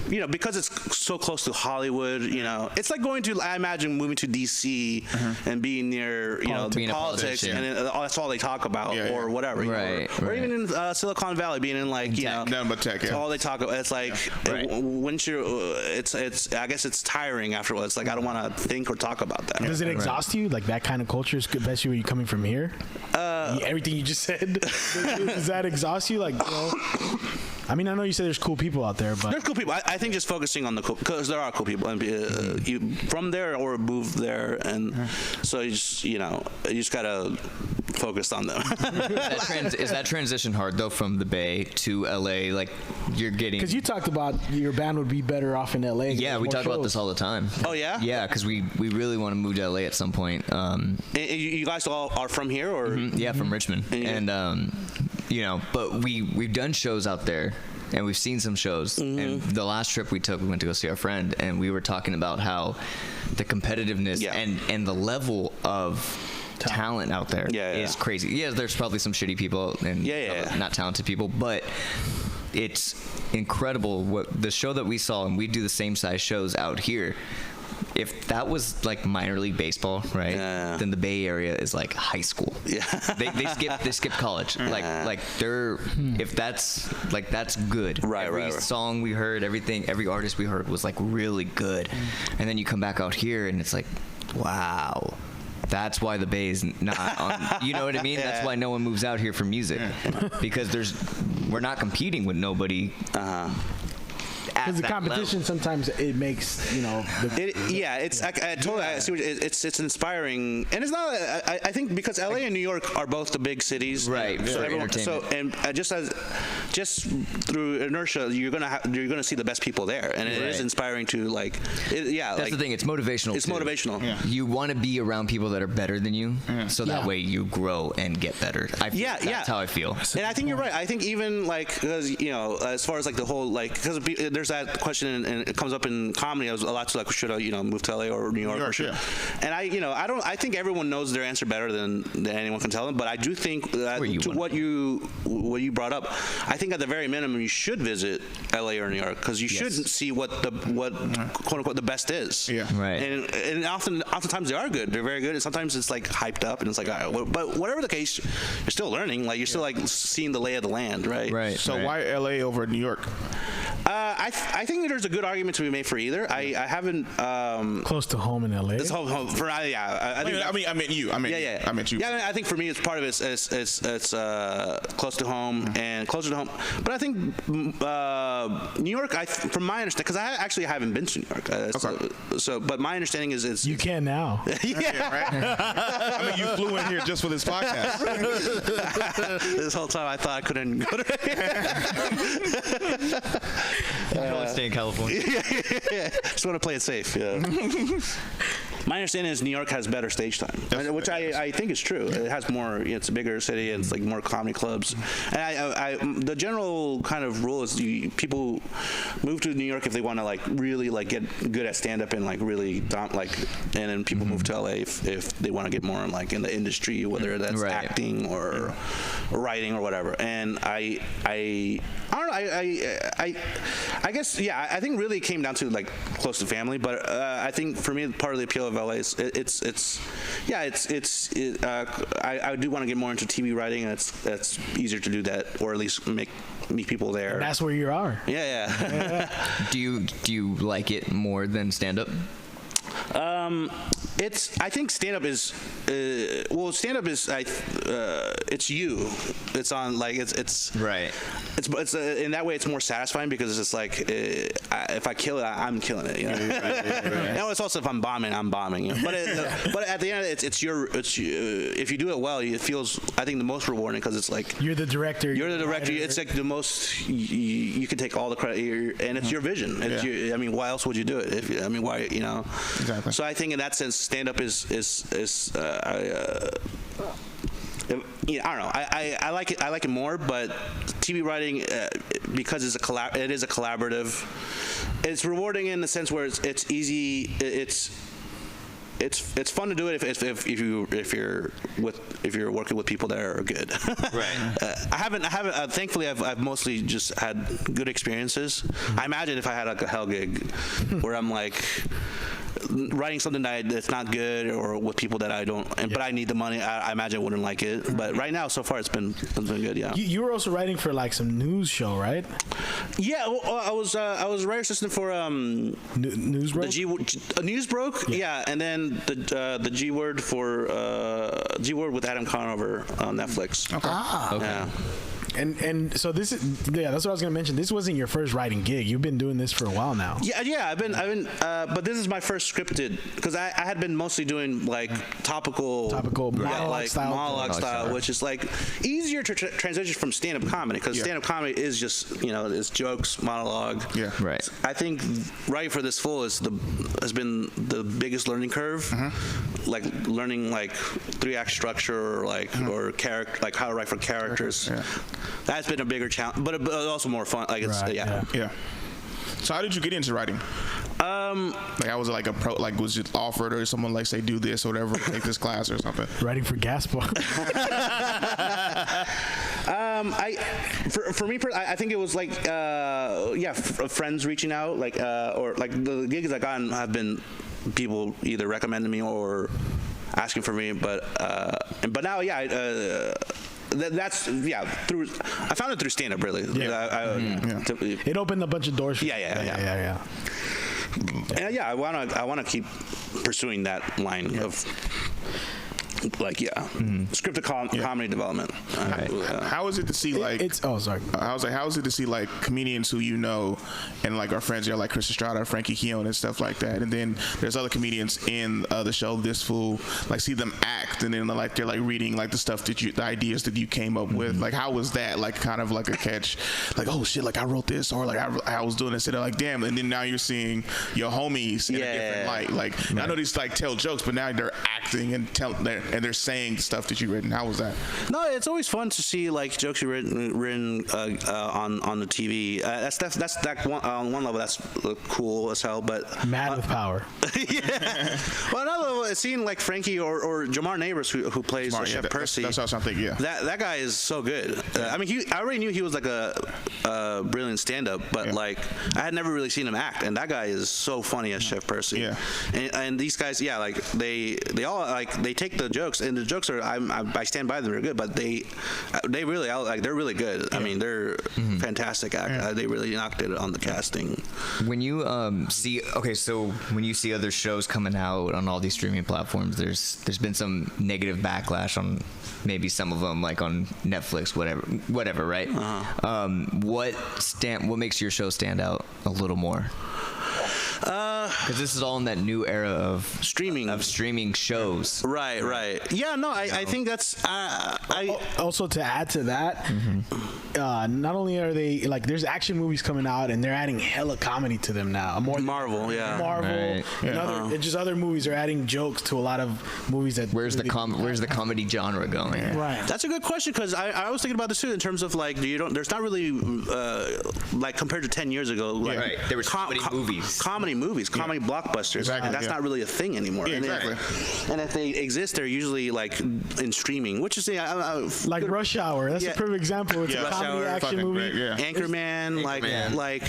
because it's so close to Hollywood, it's like going to, I imagine, moving to DC and being near, Being a politics, politician. and that's all they talk about, or whatever. Or even in Silicon Valley, being in like, nothing but tech. all they talk about. It's like, once you're, it's I guess it's tiring afterwards. Like, I don't want to think or talk about that. Does it exhaust you? Like that kind of culture, especially when you're coming from here? Everything you just said, does that exhaust you? Like, I mean, I know you said there's cool people out there, but there's cool people. I think just focusing on the cool, because there are cool people, and you from there or moved there, and so you just gotta focus on them. Is that transition hard though, from the Bay to LA? Like, you're getting, because you talked about your band would be better off in LA. Yeah, we talk about this all the time. Oh yeah. Yeah, because we really want to move to LA at some point. And you guys all are from here, or yeah, from Richmond, and but we've done shows out there. And we've seen some shows. And the last trip we took, we went to go see our friend, and we were talking about how the competitiveness and the level of talent out there is crazy. Yeah, there's probably some shitty people and not talented people, but it's incredible what the show that we saw, and we do the same size shows out here. If that was like minor league baseball, right? Then the Bay Area is like high school. Yeah, they skip college. Like they're if that's good. Right. Every song we heard, every artist we heard was like really good, and then you come back out here and it's like, wow. That's why the Bay is not on. You know what I mean? That's why no one moves out here for music, because we're not competing with nobody. Because the competition level. Sometimes it makes it's I totally I see it's inspiring, and it's not. I think because LA and New York are both the big cities, right? Just through inertia, you're gonna see the best people there, and it is inspiring to like. That's the thing. It's motivational. It's motivational. Yeah. You want to be around people that are better than you, so that way you grow and get better. That's how I feel. And I think you're right. I think even like because as far as like the whole like because there's that question and it comes up in comedy a lot to like should I move to LA or New York or should, and I think everyone knows their answer better than anyone can tell them, but I do think what you brought up, I think at the very minimum you should visit LA or New York because you should see what quote unquote the best is. Right. And oftentimes they are good, they're very good, and sometimes it's like hyped up and it's like all right, but whatever the case, you're still learning, like you're still like seeing the lay of the land, right? So why LA over New York? I think there's a good argument to be made for either. I haven't close to home in LA. It's home for I meant you. I meant you. Yeah, I think for me it's part of it's close to home and closer to home. But I think New York, from my understanding, because I actually haven't been to New York. So, but my understanding is you can now. Right? I mean, you flew in here just for this podcast. This whole time I thought I couldn't go to. You can only stay in California. Just want to play it safe. Yeah. My understanding is New York has better stage time, which I think is true. It has more. It's a bigger city, and it's like more comedy clubs. And the general kind of rule is people move to New York if they want to like really like get good at stand up and like really and then people move to LA if they want to get more in the industry, whether that's acting or writing or whatever. And I don't know. I guess I think really it came down to like close to family, but I think for me part of the appeal of LA is I do want to get more into TV writing, and it's easier to do that, or at least meet people there. And that's where you are. Yeah. Do you like it more than stand up? I think stand-up is stand-up is it's you. It's on like it's right. It's in that way it's more satisfying because it's just like if I kill it, I'm killing it. You know? Right. Now it's also if I'm bombing. You know? But at the end it's if you do it well, it feels I think the most rewarding because it's like you're the director. It's like the most you can take all the credit and it's your vision. Why else would you do it? Why Exactly. So I think in that sense, stand up is I don't know. I like it. I like it more, but TV writing, because it is a collaborative. It's rewarding in the sense where it's easy. It's fun to do it if you're working with people that are good. Right. I haven't. Thankfully, I've mostly just had good experiences. I imagine if I had like a hell gig, where I'm like writing something that's not good or with people that I don't, but I need the money, I imagine I wouldn't like it. But right now, so far, it's been good. Yeah. You were also writing for like some news show, right? Yeah, well, I was writer assistant for Newsbroke. News Broke. Yeah, and then the G Word for G Word with Adam Conover on Netflix. Okay. Okay. Yeah. And so this is that's what I was gonna mention. This wasn't your first writing gig. You've been doing this for a while now. Yeah. I've been. But this is my first scripted, because I had been mostly doing like topical monologue style, which is like easier to transition from stand-up comedy, because stand-up comedy is just it's jokes, monologue. Yeah. Right. I think writing for this full has been the biggest learning curve. Like learning like 3-act structure, or like or character, like how to write for characters. Yeah. That's been a bigger challenge, but also more fun. Like it's yeah. So how did you get into writing? Like I was like was it offered, or someone like say do this or whatever, take this class or something? Writing for Gaspar. For me, I think it was like friends reaching out, like or like the gigs I gotten have been people either recommending me or asking for me, but now that's through. I found it through stand-up, really. It opened a bunch of doors for you. Yeah. And I wanna keep pursuing that line of scripted comedy development. How is it to see like how is it to see like comedians who and like our friends here like Chris Estrada, Frankie Keown and stuff like that, and then there's other comedians in the show This Fool, like see them act, and then like they're like reading like the ideas that you came up with. Like how was that like kind of like a catch, like oh shit, like I wrote this, or like I was doing this, and they're like damn, and then now you're seeing your homies in a different light. Like I know these like tell jokes, but now they're acting and and they're saying stuff that you've written. How was that? No, it's always fun to see like jokes you've written on the TV. That's on one level that's cool as hell. But mad with power. Yeah. Well, another level, seeing like Frankie or Jamar Neighbors who plays Chef Percy. That's what I'm thinking. Yeah. That guy is so good. I mean, I already knew he was like a brilliant stand-up, but like I had never really seen him act, and that guy is so funny as Chef Percy. Yeah. And these guys, like they all like they take the jokes, and the jokes are I stand by them, they're good, but they really they're really good. I mean, they're fantastic act. They really knocked it on the casting. When you when you see other shows coming out on all these streaming platforms, there's been some negative backlash on maybe some of them, like on Netflix, whatever, right? What makes your show stand out a little more? Because this is all in that new era of streaming shows. Right. Yeah, no, I think that's. Also, to add to that, not only are they like, there's action movies coming out, and they're adding hella comedy to them now. Marvel, right. And just other movies are adding jokes to a lot of movies that. Where's the comedy genre going? Yeah. Right. That's a good question, because I was thinking about this too in terms of like there's not really like compared to 10 years ago. Like, right. There was comedy movies. Comedy blockbusters. Exactly. That's not really a thing anymore. Yeah, exactly. And if they exist, they're usually like in streaming, which is like Rush Hour. That's a perfect example. It's a comedy action movie. Great, Anchorman, like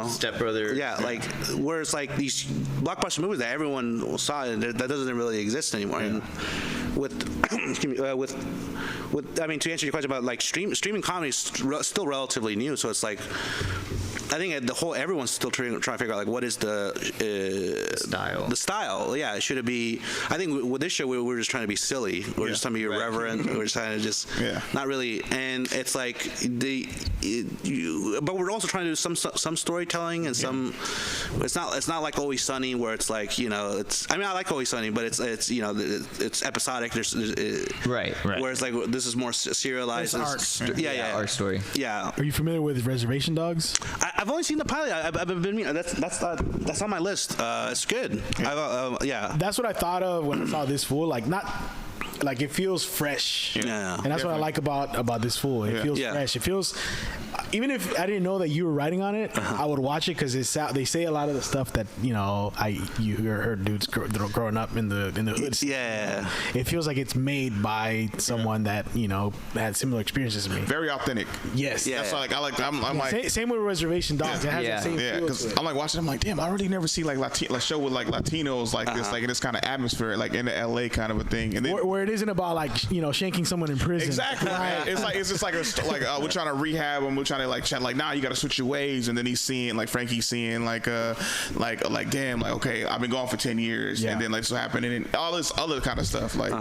Step Brothers. Yeah, like whereas like these blockbuster movies that everyone saw, that doesn't really exist anymore. And with I mean, to answer your question about like streaming comedy is still relatively new, so it's like I think everyone's still trying to figure out like what is the style. The style, yeah. Should it be? I think with this show we're just trying to be silly. We're just trying to be irreverent. We're just trying to just not really. And it's like but we're also trying to do some storytelling and some. It's not like Always Sunny where it's like it's. I mean, I like Always Sunny, but it's it's episodic. There's right. Whereas like this is more serialized. Art story. Yeah. Are you familiar with Reservation Dogs? I've only seen the pilot. I've been that's on my list. It's good. Yeah. That's what I thought of when I saw this fool. Like like it feels fresh. Yeah. And that's what I like about this fool. It feels fresh. It feels, even if I didn't know that you were writing on it, I would watch it because they say a lot of the stuff that you heard dudes growing up in the hoods. Yeah. It feels like it's made by someone that had similar experiences as me. Very authentic. Yes. Yeah. That's why I'm like same with Reservation Dogs. It has that same feel because to it. I'm like watching. I'm like, damn, I really never see like show with like Latinos like this, like in this kind of atmosphere, like in the LA kind of a thing, and then where it isn't about like shanking someone in prison. Exactly. Right. It's just like we're trying to rehab him. We're trying to like chat like, nah, you got to switch your ways, and then he's seeing like Frankie's seeing like damn, like okay, I've been gone for 10 years, and then like this happened, and then all this other kind of stuff like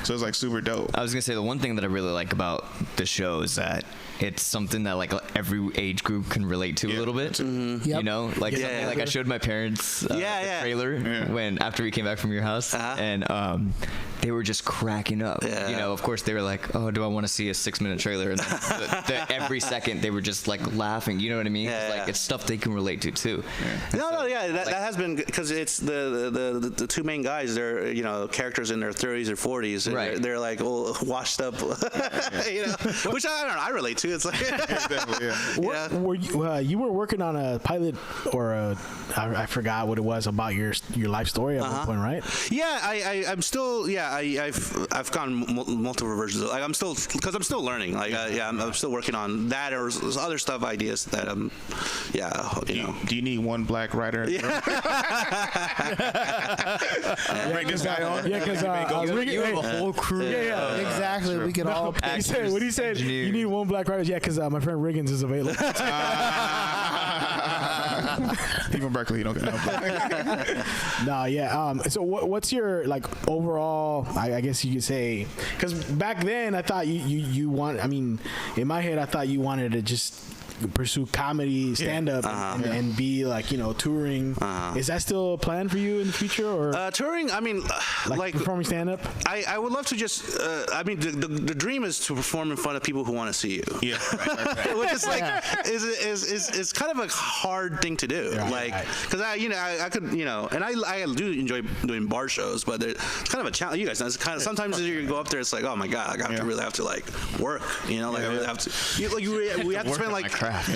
so it's like super dope. I was gonna say the one thing that I really like about the show is that it's something that like every age group can relate to a little bit. Mm-hmm. You know, like something like I showed my parents the trailer when after we came back from your house, and they were just cracking up. You know, of course they were like, "Oh, do I want to see a 6-minute trailer?" And every second they were just like laughing. You know what I mean? Like it's stuff they can relate to too. That has been because it's the two main guys. They're characters in their 30s or 40s. And they're like all washed up. Which I don't know. I relate to. It's like Were you were working on a pilot or I forgot what it was about your life story at one point, right? Yeah, I'm still. Yeah, I've gone multiple versions. Like I'm still learning. Like I'm still working on that or other stuff, ideas that Do you need one black writer? Bring this guy on. Yeah, because you have a whole crew. Yeah, exactly. We could all. He said what he said. You need one black writer. Yeah, because my friend Riggins is available. Even Berkeley, you don't get no. So what's your like overall? I guess you could say, because back then I thought you want. I mean, in my head I thought you wanted to just pursue comedy, stand up, and be like touring. Is that still a plan for you in the future, or touring? I mean, like performing stand up. I would love to just. I mean, the dream is to perform in front of people who want to see you. Yeah, right. Which is like is kind of a hard thing to do. Because I could and I do enjoy doing bar shows, but it's kind of a challenge. You guys know, it's kind of sometimes you go up there, it's like, oh my god, I really have to like work. I really have to. We have to spend like.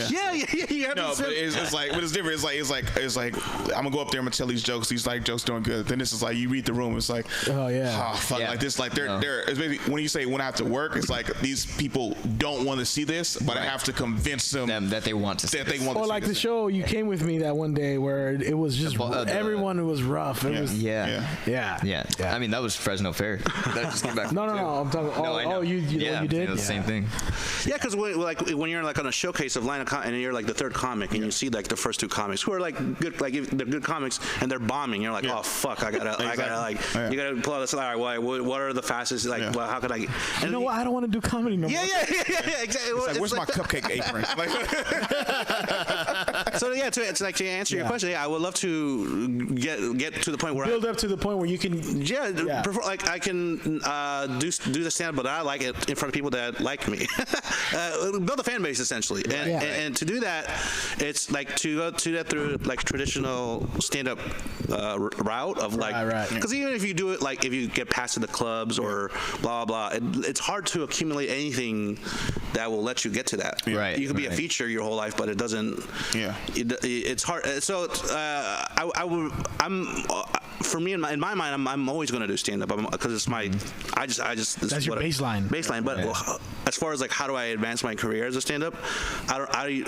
Yeah. You have but it's like, but it's different. It's like I'm gonna go up there. I'm gonna tell these jokes. These like jokes doing good. Then this is like you read the room. It's like, fuck, like this. Like they're. It's basically, when you say when I have to work, it's like these people don't want to see this, but I have to convince them that they want to. That they want. Or like the show you came with me that one day where it was just everyone was rough. It was yeah. I mean that was Fresno Fair. That just came back. No. I'm talking. You did the same thing. Yeah, because when you're like on a showcase of line of and you're like the third comic, and you see like the first two comics who are like good, like if they're good comics, and they're bombing. You're like, oh fuck, I gotta you gotta pull out this. All right, what are the fastest? Like, well, how could I? And what? I don't want to do comedy no more. Yeah, exactly. It's like, where's my cupcake apron? So it's like to answer your question. Yeah, I would love to get to the point where build up to the point where you can. Like I can do the stand up, but I like it in front of people that like me. Build a fan base essentially, and to do that, it's like to go to that through like traditional stand up route of like because even if you do it like if you get past to the clubs or blah blah, it's hard to accumulate anything that will let you get to that. Right. You could be a feature your whole life, but it doesn't. Yeah. It's hard. So for me in my mind, I'm always going to do stand up because it's my. I just that's your baseline. But as far as like how do I advance my career as a stand up, I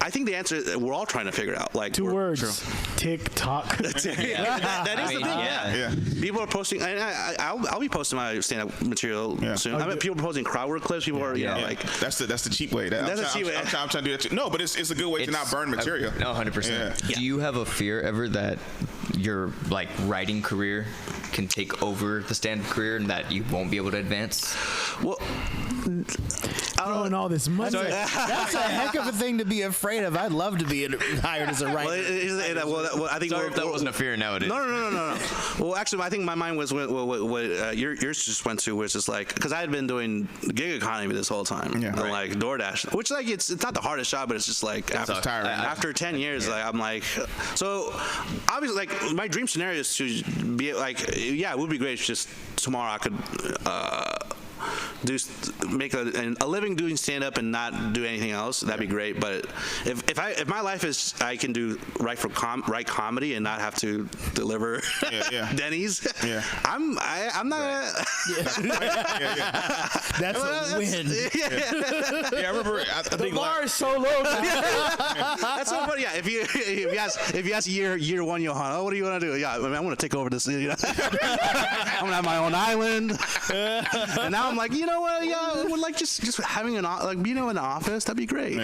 think the answer is we're all trying to figure it out. Like 2 words. TikTok. That is the thing. Yeah. People are posting. And I'll be posting my stand up material soon. I mean, people are posting crowd work clips. People are like that's the cheap way. That's the cheap way. I'm trying to do that too. No, but it's a good way to not burn material. No, 100%. Do you have a fear ever that your like writing career can take over the stand-up career and that you won't be able to advance? Well, throwing all this money. That's a heck of a thing to be afraid of. I'd love to be hired as a writer. I think Sorry if that wasn't a fear nowadays. No. Well, actually, I think my mind was what yours just went to, was just like, because I had been doing gig economy this whole time, like DoorDash, which like it's not the hardest job, but it's just like after 10 years, like I'm like, so obviously like my dream scenario is to be like, yeah, it would be great if just tomorrow I could make a living doing stand up and not do anything else. That'd be great. But if my life is I can do write comedy and not have to deliver Denny's, I'm not. That's a win. I remember. I think The bar is so low. That's so funny. Yeah, if you ask year one Johan, oh, what do you want to do? Yeah, I mean, I want to take over this. I'm gonna have my own island. And now I'm like, you know what? Yeah, I would like just having an office. That'd be great.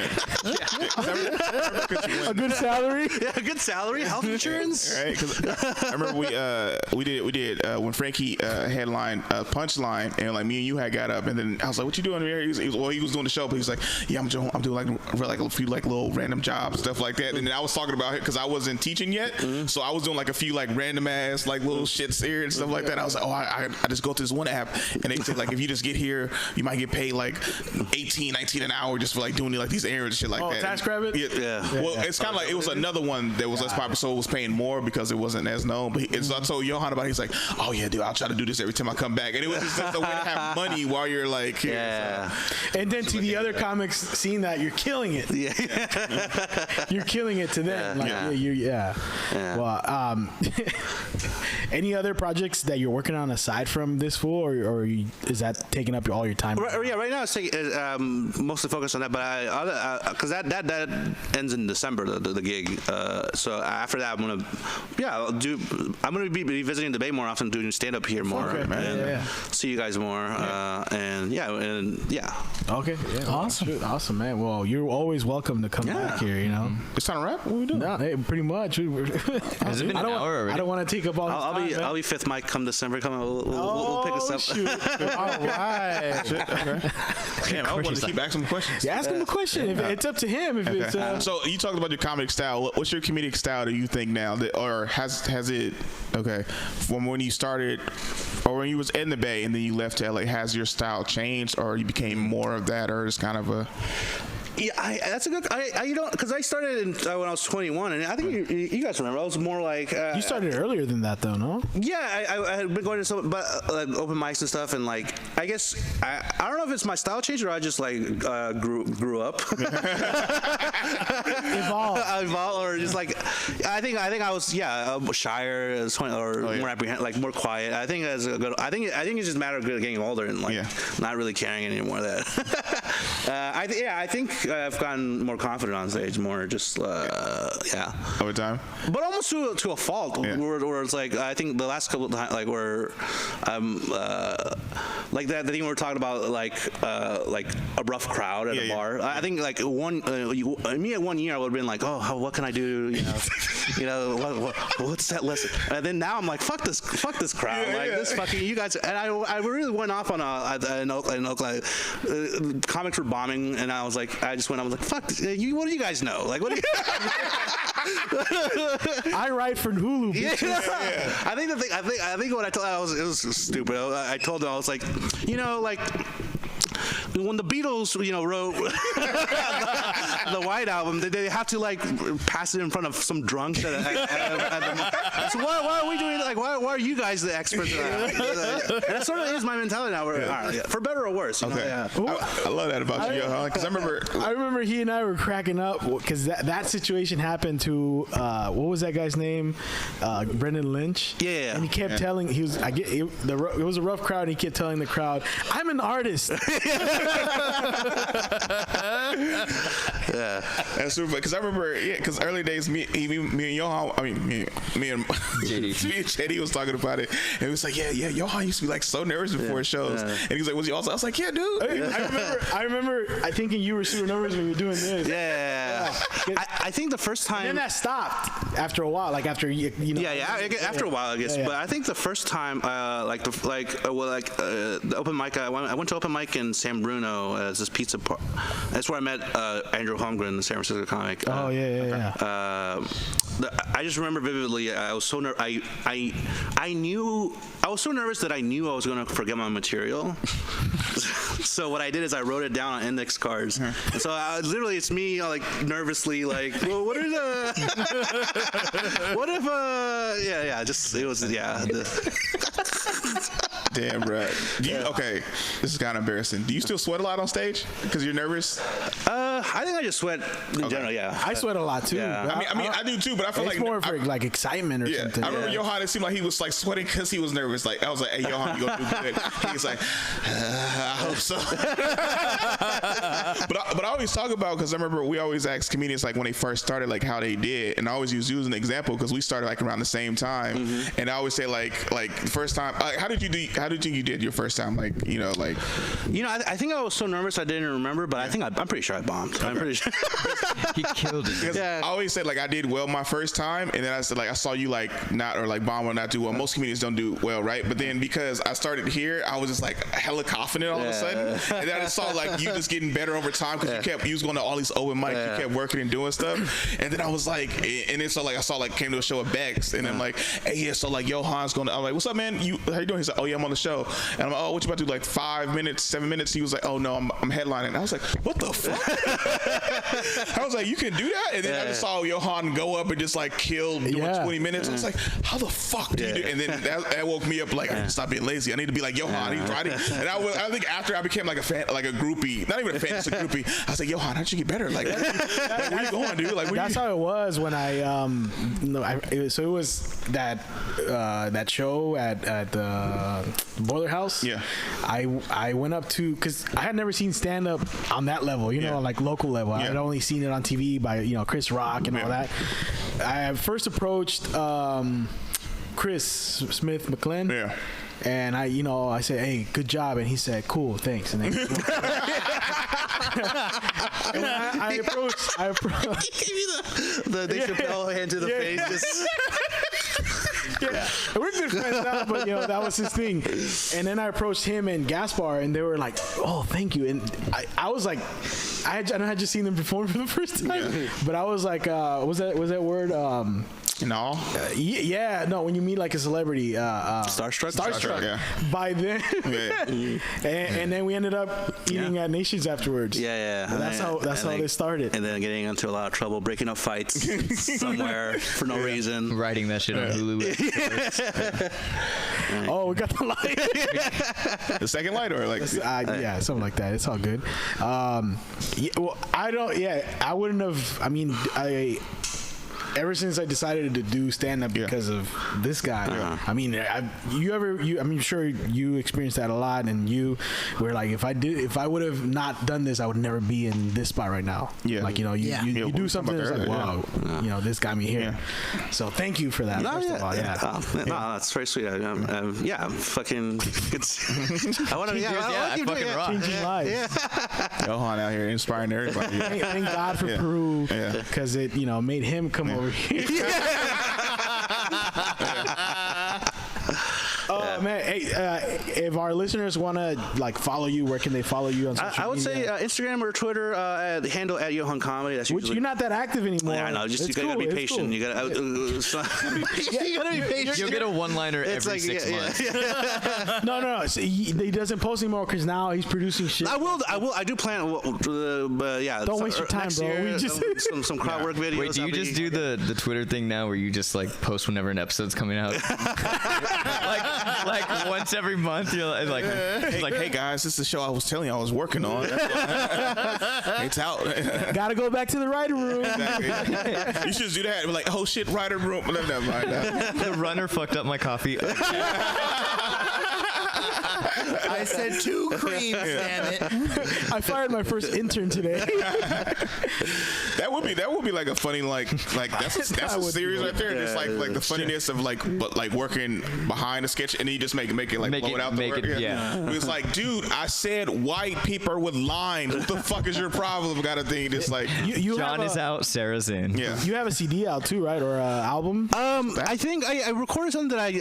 A good salary. Yeah, a good salary, health insurance. Right? Because I remember we did when Frankie headlined Punchline, and like me and you had got up, and then I was like, "What you doing here?" He was doing the show, but he's like, "Yeah, I'm doing like a few like little random jobs, stuff like that." And then I was talking about it because I wasn't teaching yet, so I was doing like a few like random ass like little shits here and stuff like that. I was like, "Oh, I just go to this one app, and they said like if you just get here, you might get paid like 18, 19 an hour just for like doing like these errands and shit like that." Task rabbit. Yeah. Well, it's kind of like it was another one that was less popular, so it was paying more because it wasn't as known. But I told Johan about it. He's like, "Oh yeah, dude, I'll try to do this every time I come back." And it was just a way to have money while you're like here. Yeah. So. And then to the other comics seeing that, you're killing it. Yeah. You're killing it to them. Well, any other projects that you're working on aside from this fool, or is that taking up all your time? Right now it's mostly focused on that, but because that ends in December, the gig. So after that, I'm gonna be visiting the Bay more often, doing stand up here more, and see you guys more, Okay, awesome, man. Well, you're always welcome to come back here. You know, It's time to wrap. What are we doing? no, pretty much. Has it been an hour already? I don't want to take up all. I'll be fifth mic come December. We'll pick us up. Shoot. All right. Damn, I wanted to keep asking him questions. Yeah, ask him a question. If it's up to him. If it's So you talked about your comedic style. What's your comedic style do you think now, or has it from when you started or when you was in the Bay and then you left to LA? Has your style changed, or you became more of that, or it's kind of a? Yeah, that's a good. Because I started when I was 21, and I think you guys remember. I was more like. you started earlier than that, though, no? Yeah, I had been going to some, but open mics and stuff, and like I guess I don't know if it's my style change or I just like grew up, evolved, or just like I think I was shyer, more apprehensive, like more quiet. I think that's a good. I think it's just a matter of getting older and like not really caring anymore. That I think. I've gotten more confident on stage, more just over time, but almost to a fault. Where it's like I think the last couple of times, like where like that thing we were talking about, like a rough crowd at a bar. I think like me at 1 year I would have been like, oh, what can I do? What's that lesson? And then now I'm like, fuck this crowd, this fucking you guys. And I really went off on in Oakland. Comics were bombing, and I was like. I was like, fuck, what do you guys know? Like, what do you... I write for Hulu. I think what I told, it was stupid. I told them, I was like, when the Beatles, wrote the White Album, they have to like pass it in front of some drunks. So why are we doing it? Like, why are you guys the experts? And that sort of is my mentality now. For better or worse. Okay. I love that about you, Johan. Because I remember he and I were cracking up because that situation happened to what was that guy's name? Brendan Lynch. Yeah. And he kept telling it was a rough crowd. And he kept telling the crowd, "I'm an artist." That's super. Because I remember, because early days, me and Johan, me and JD was talking about it, and it was like, yeah, Johan used to be like so nervous before shows, and he was like, was you also? I was like, yeah, dude. I remember. I thinking you were super nervous when you were doing this. Yeah. I think the first time. And then that stopped after a while, like after you know. Yeah, after a while, I guess. Yeah. But I think the first time, the open mic, I went to open mic in San Bruno as this pizza part. That's where I met Andrew Holmgren, the San Francisco comic. I just remember vividly. I was so I was so nervous that I knew I was going to forget my material. So what I did is I wrote it down on index cards. And so literally, it's me like nervously like, well, what if Damn, bro. Okay, this is kind of embarrassing. Do you still sweat a lot on stage because you're nervous? I think I just sweat in general. Yeah, I sweat a lot too. Yeah. I mean, I do too, but I feel it's more for like excitement or something. I remember Johan. It seemed like he was like sweating because he was nervous. Like I was like, "Hey, Johan, you gonna do good?" He's like, "I hope so." but I always talk about, because I remember we always ask comedians like when they first started like how they did, and I always use you as an example because we started like around the same time, and I always say like the first time, how did you think you did your first time? I think I was so nervous I didn't remember, but I think I'm pretty sure I bombed. Okay. I'm pretty sure he killed it. I always said like I did well my first time, and then I said like I saw you like not or like bomb or not do well. Most comedians don't do well, right? But then because I started here, I was just like hella confident all of a sudden, and then I just saw like you just getting better over time because you was going to all these open mics, you kept working and doing stuff, and then I was like, and then so like I saw like came to a show at Bex, and I'm like, hey, yeah, so like Johan's going to, I'm like, what's up, man? How you doing? He's like, oh yeah, I'm on the show, and I'm like, oh, what you about to do? Like 5 minutes, 7 minutes? He was like, oh no, I'm headlining. And I was like, what the fuck? I was like, you can do that? And then I just saw Johan go up and just like kill doing 20 minutes. I was like, how the fuck do you do? And then that woke me up like, I need to stop being lazy. I need to be like Johan. He's writing. And I think after I became like a fan, like a groupie, not even a fan, just a groupie. I was like, Johan, how'd you get better? Like, where you going, dude? Like, that's how it was when it was that show at the Boiler House. Yeah, I went up to, because I had never seen stand up on that level, like local level. I had only seen it on TV by Chris Rock and all that. I first approached Chris Smith McClellan. Yeah. And I said, hey, good job. And he said, cool, thanks. And then I approached. He gave you the Dave Chappelle hand to the face. Just. Yeah, we're good friends now, but that was his thing. And then I approached him and Gaspar, and they were like, "Oh, thank you." And I was like, I had just seen them perform for the first time, but I was like, was that word? No. No. When you meet like a celebrity, Starstruck. Yeah. By then, and then we ended up eating at Nations afterwards. Yeah. And that's how they started. And then getting into a lot of trouble, breaking up fights somewhere for no reason. Writing that shit on Hulu. Oh, we got the light. The second light, or like something like that. It's all good. I wouldn't have. I mean, ever since I decided to do stand up because of this guy, I mean, I'm sure you experienced that a lot, and you were like, if I would have not done this, I would never be in this spot right now. Yeah, like you do something that's like, wow, this got me here. So thank you for that. First of all, that's very sweet. Fucking good. I want to. I fucking rock. Changing lives. Johan out here inspiring everybody. Thank God for Peru, because it made him come over here. Oh man, hey, if our listeners want to like follow you, where can they follow you on social media? I would say Instagram or Twitter, the handle at Johan Comedy. That's which you're not that active anymore. Yeah, I know. Just you gotta be patient. Cool. You gotta you gotta be patient. You'll get a one-liner every 6 months. No. So he doesn't post anymore because now he's producing shit. I will. I do plan. Don't waste your time, bro. We just some crowd work videos. Wait, do you just do the Twitter thing now, where you just like post whenever an episode's coming out? like once every month, you're like, hey guys, this is the show I was telling you I was working on. It's out. Gotta go back to the writer room. Exactly. You should do that. We're like, oh shit, writer room. Never mind. The runner fucked up my coffee. I I said 2 creams, damn it. I fired my first intern today. That would be like a funny that's a series right there. Just like the funniness of like working behind a sketch and then you just make it blow it out the work. Yeah. It was like, dude, I said white people with lines. What the fuck is your problem? Got a thing. Just like you John is out, Sarah's in. Yeah. You have a CD out too, right, or an album? I think I recorded something that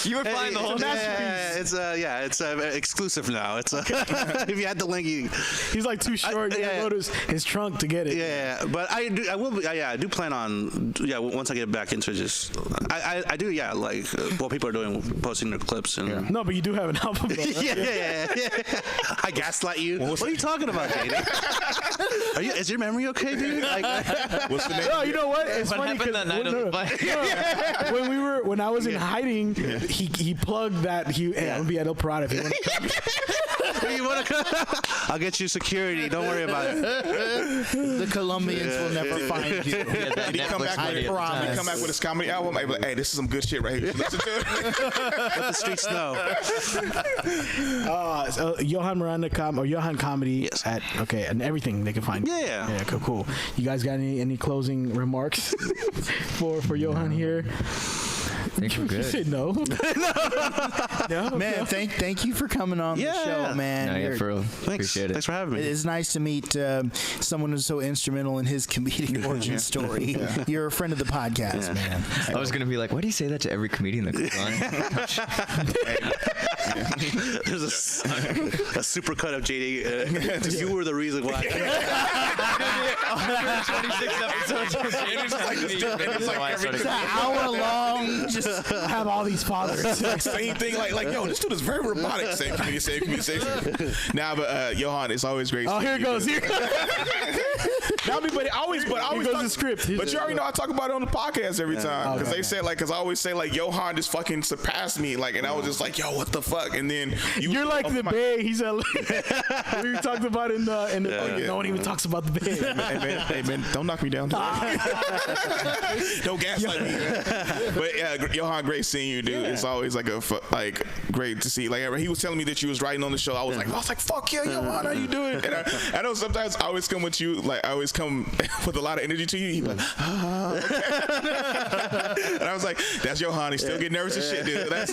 You were flying the whole masterpiece. It's exclusive now. It's if you had the link, He's like too short. You gotta go to his trunk to get it. Yeah, but I do plan on once I get back into it, just I do like what people are doing, posting their clips and No, but you do have an album. Though, right? yeah. I gaslight you. What are you talking about, Katie? Is your memory okay, dude? what's the name? No, you know what? It's What funny happened that night on the bike? when I was in hiding, he plugged that I'm gonna be at El Parada if you want to. I'll get you security. Don't worry about it. The Colombians will never find you. Did he come back with his comedy album? I'd be like, hey, this is some good shit right here. Listen to it. Let the streets know. Johan Miranda Johan Comedy Yes. and everything they can find. Yeah. Cool. You guys got any closing remarks for Johan here? I think we're You good. said no. No, Man, thank you for coming on the show, man. No, yeah, for real. Thanks. Appreciate it. Thanks for having me. It's nice to meet someone who's so instrumental in his comedic origin story. You're a friend of the podcast, man. I was gonna be like, why do you say that to every comedian that comes on? There's a super cut of JD. You were the reason why. 26 episodes. It's an hour long. Just have all these fathers. Same thing. Like yo, this dude is very robotic. Same communication. Nah, but Johan, it's always great. Oh, here it goes. Here. But I always goes the script. But you already know I talk about it on the podcast every time because they say because I always say Johan just fucking surpassed me and I was just like, yo, what the fuck? And then you're like the Bay. He's a. We talked about in the. No one even talks about the Bay. Hey man, don't knock me down. Don't gaslight me. But yeah, Johan, great seeing you, dude. It's always great to see. Like he was telling me that you was writing on the show. I was like, fuck yeah, Johan, how you doing? And I know sometimes I always come with you, I always come with a lot of energy to you. He's like, okay. And I was like, that's Johan. He's still getting nervous as shit, dude. But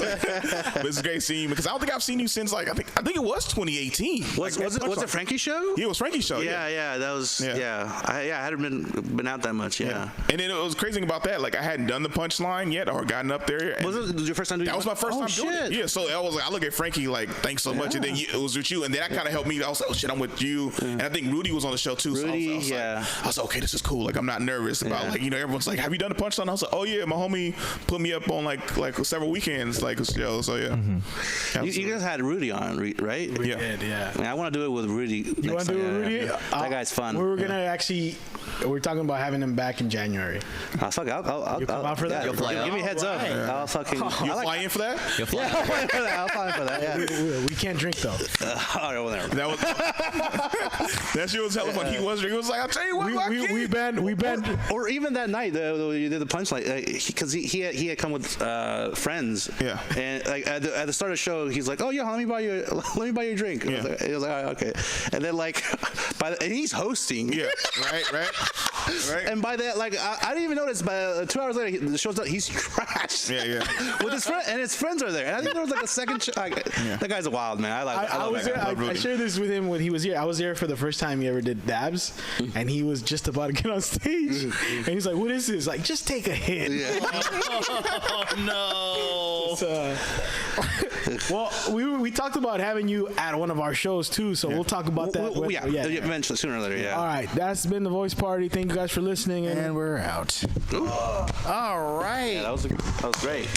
it's great seeing you because I don't think I've seen you since I think it was 2018. Was it Frankie's show? Yeah, it was Frankie's show. Yeah, that was I hadn't been out that much. Yeah. And then it was crazy about that. I hadn't done the punchline yet or gotten up there. Was it your first time doing it? That was my first time doing it. Yeah, so I was like, I look at Frankie thanks so much, and then it was with you, and then that kind of helped me. I was like, oh shit, I'm with you, and I think Rudy was on the show too. Rudy, so I was like, okay, this is cool. I'm not nervous about everyone's like, have you done the punchline? I was like, oh yeah, my homie put me up on like several weekends a show. So yeah, you guys had Rudy on, right? We did, yeah. I mean, I want to do it with Rudy. You want to do it with Rudy? That guy's fun. We're gonna we're talking about having him back in January. I'll come out for that? You'll fly Give me a heads up. I'll fucking. You fly in for that? You'll fly. I'll fly in for that. Yeah. We can't drink though. All right, whatever. That was that shit was hella fun. He was like, I'll tell you what, we banned. Or even that night, you did the punchline because he had come with friends. Yeah. And at the start of the show, he's like, "Oh yeah, let me buy you a drink." Yeah. He was like, "Oh, okay." And then and he's hosting. Yeah. Right. And by that, I didn't even notice. By 2 hours later, the show's done. He's trashed. Yeah. With his friend, and his friends are there. And I think there was a second show. That guy's a wild man. I love that guy. I shared this with him when he was here. I was there for the first time he ever did dabs, and he was just about to get on stage, and he's like, "What is this?" Like, just take a hit. Yeah. Oh, no. Well, we talked about having you at one of our shows too, so we'll talk about that. Eventually, sooner or later. Yeah. All right, that's been the Voice Party. Thank you guys for listening, And we're out. All right. Yeah, that was great.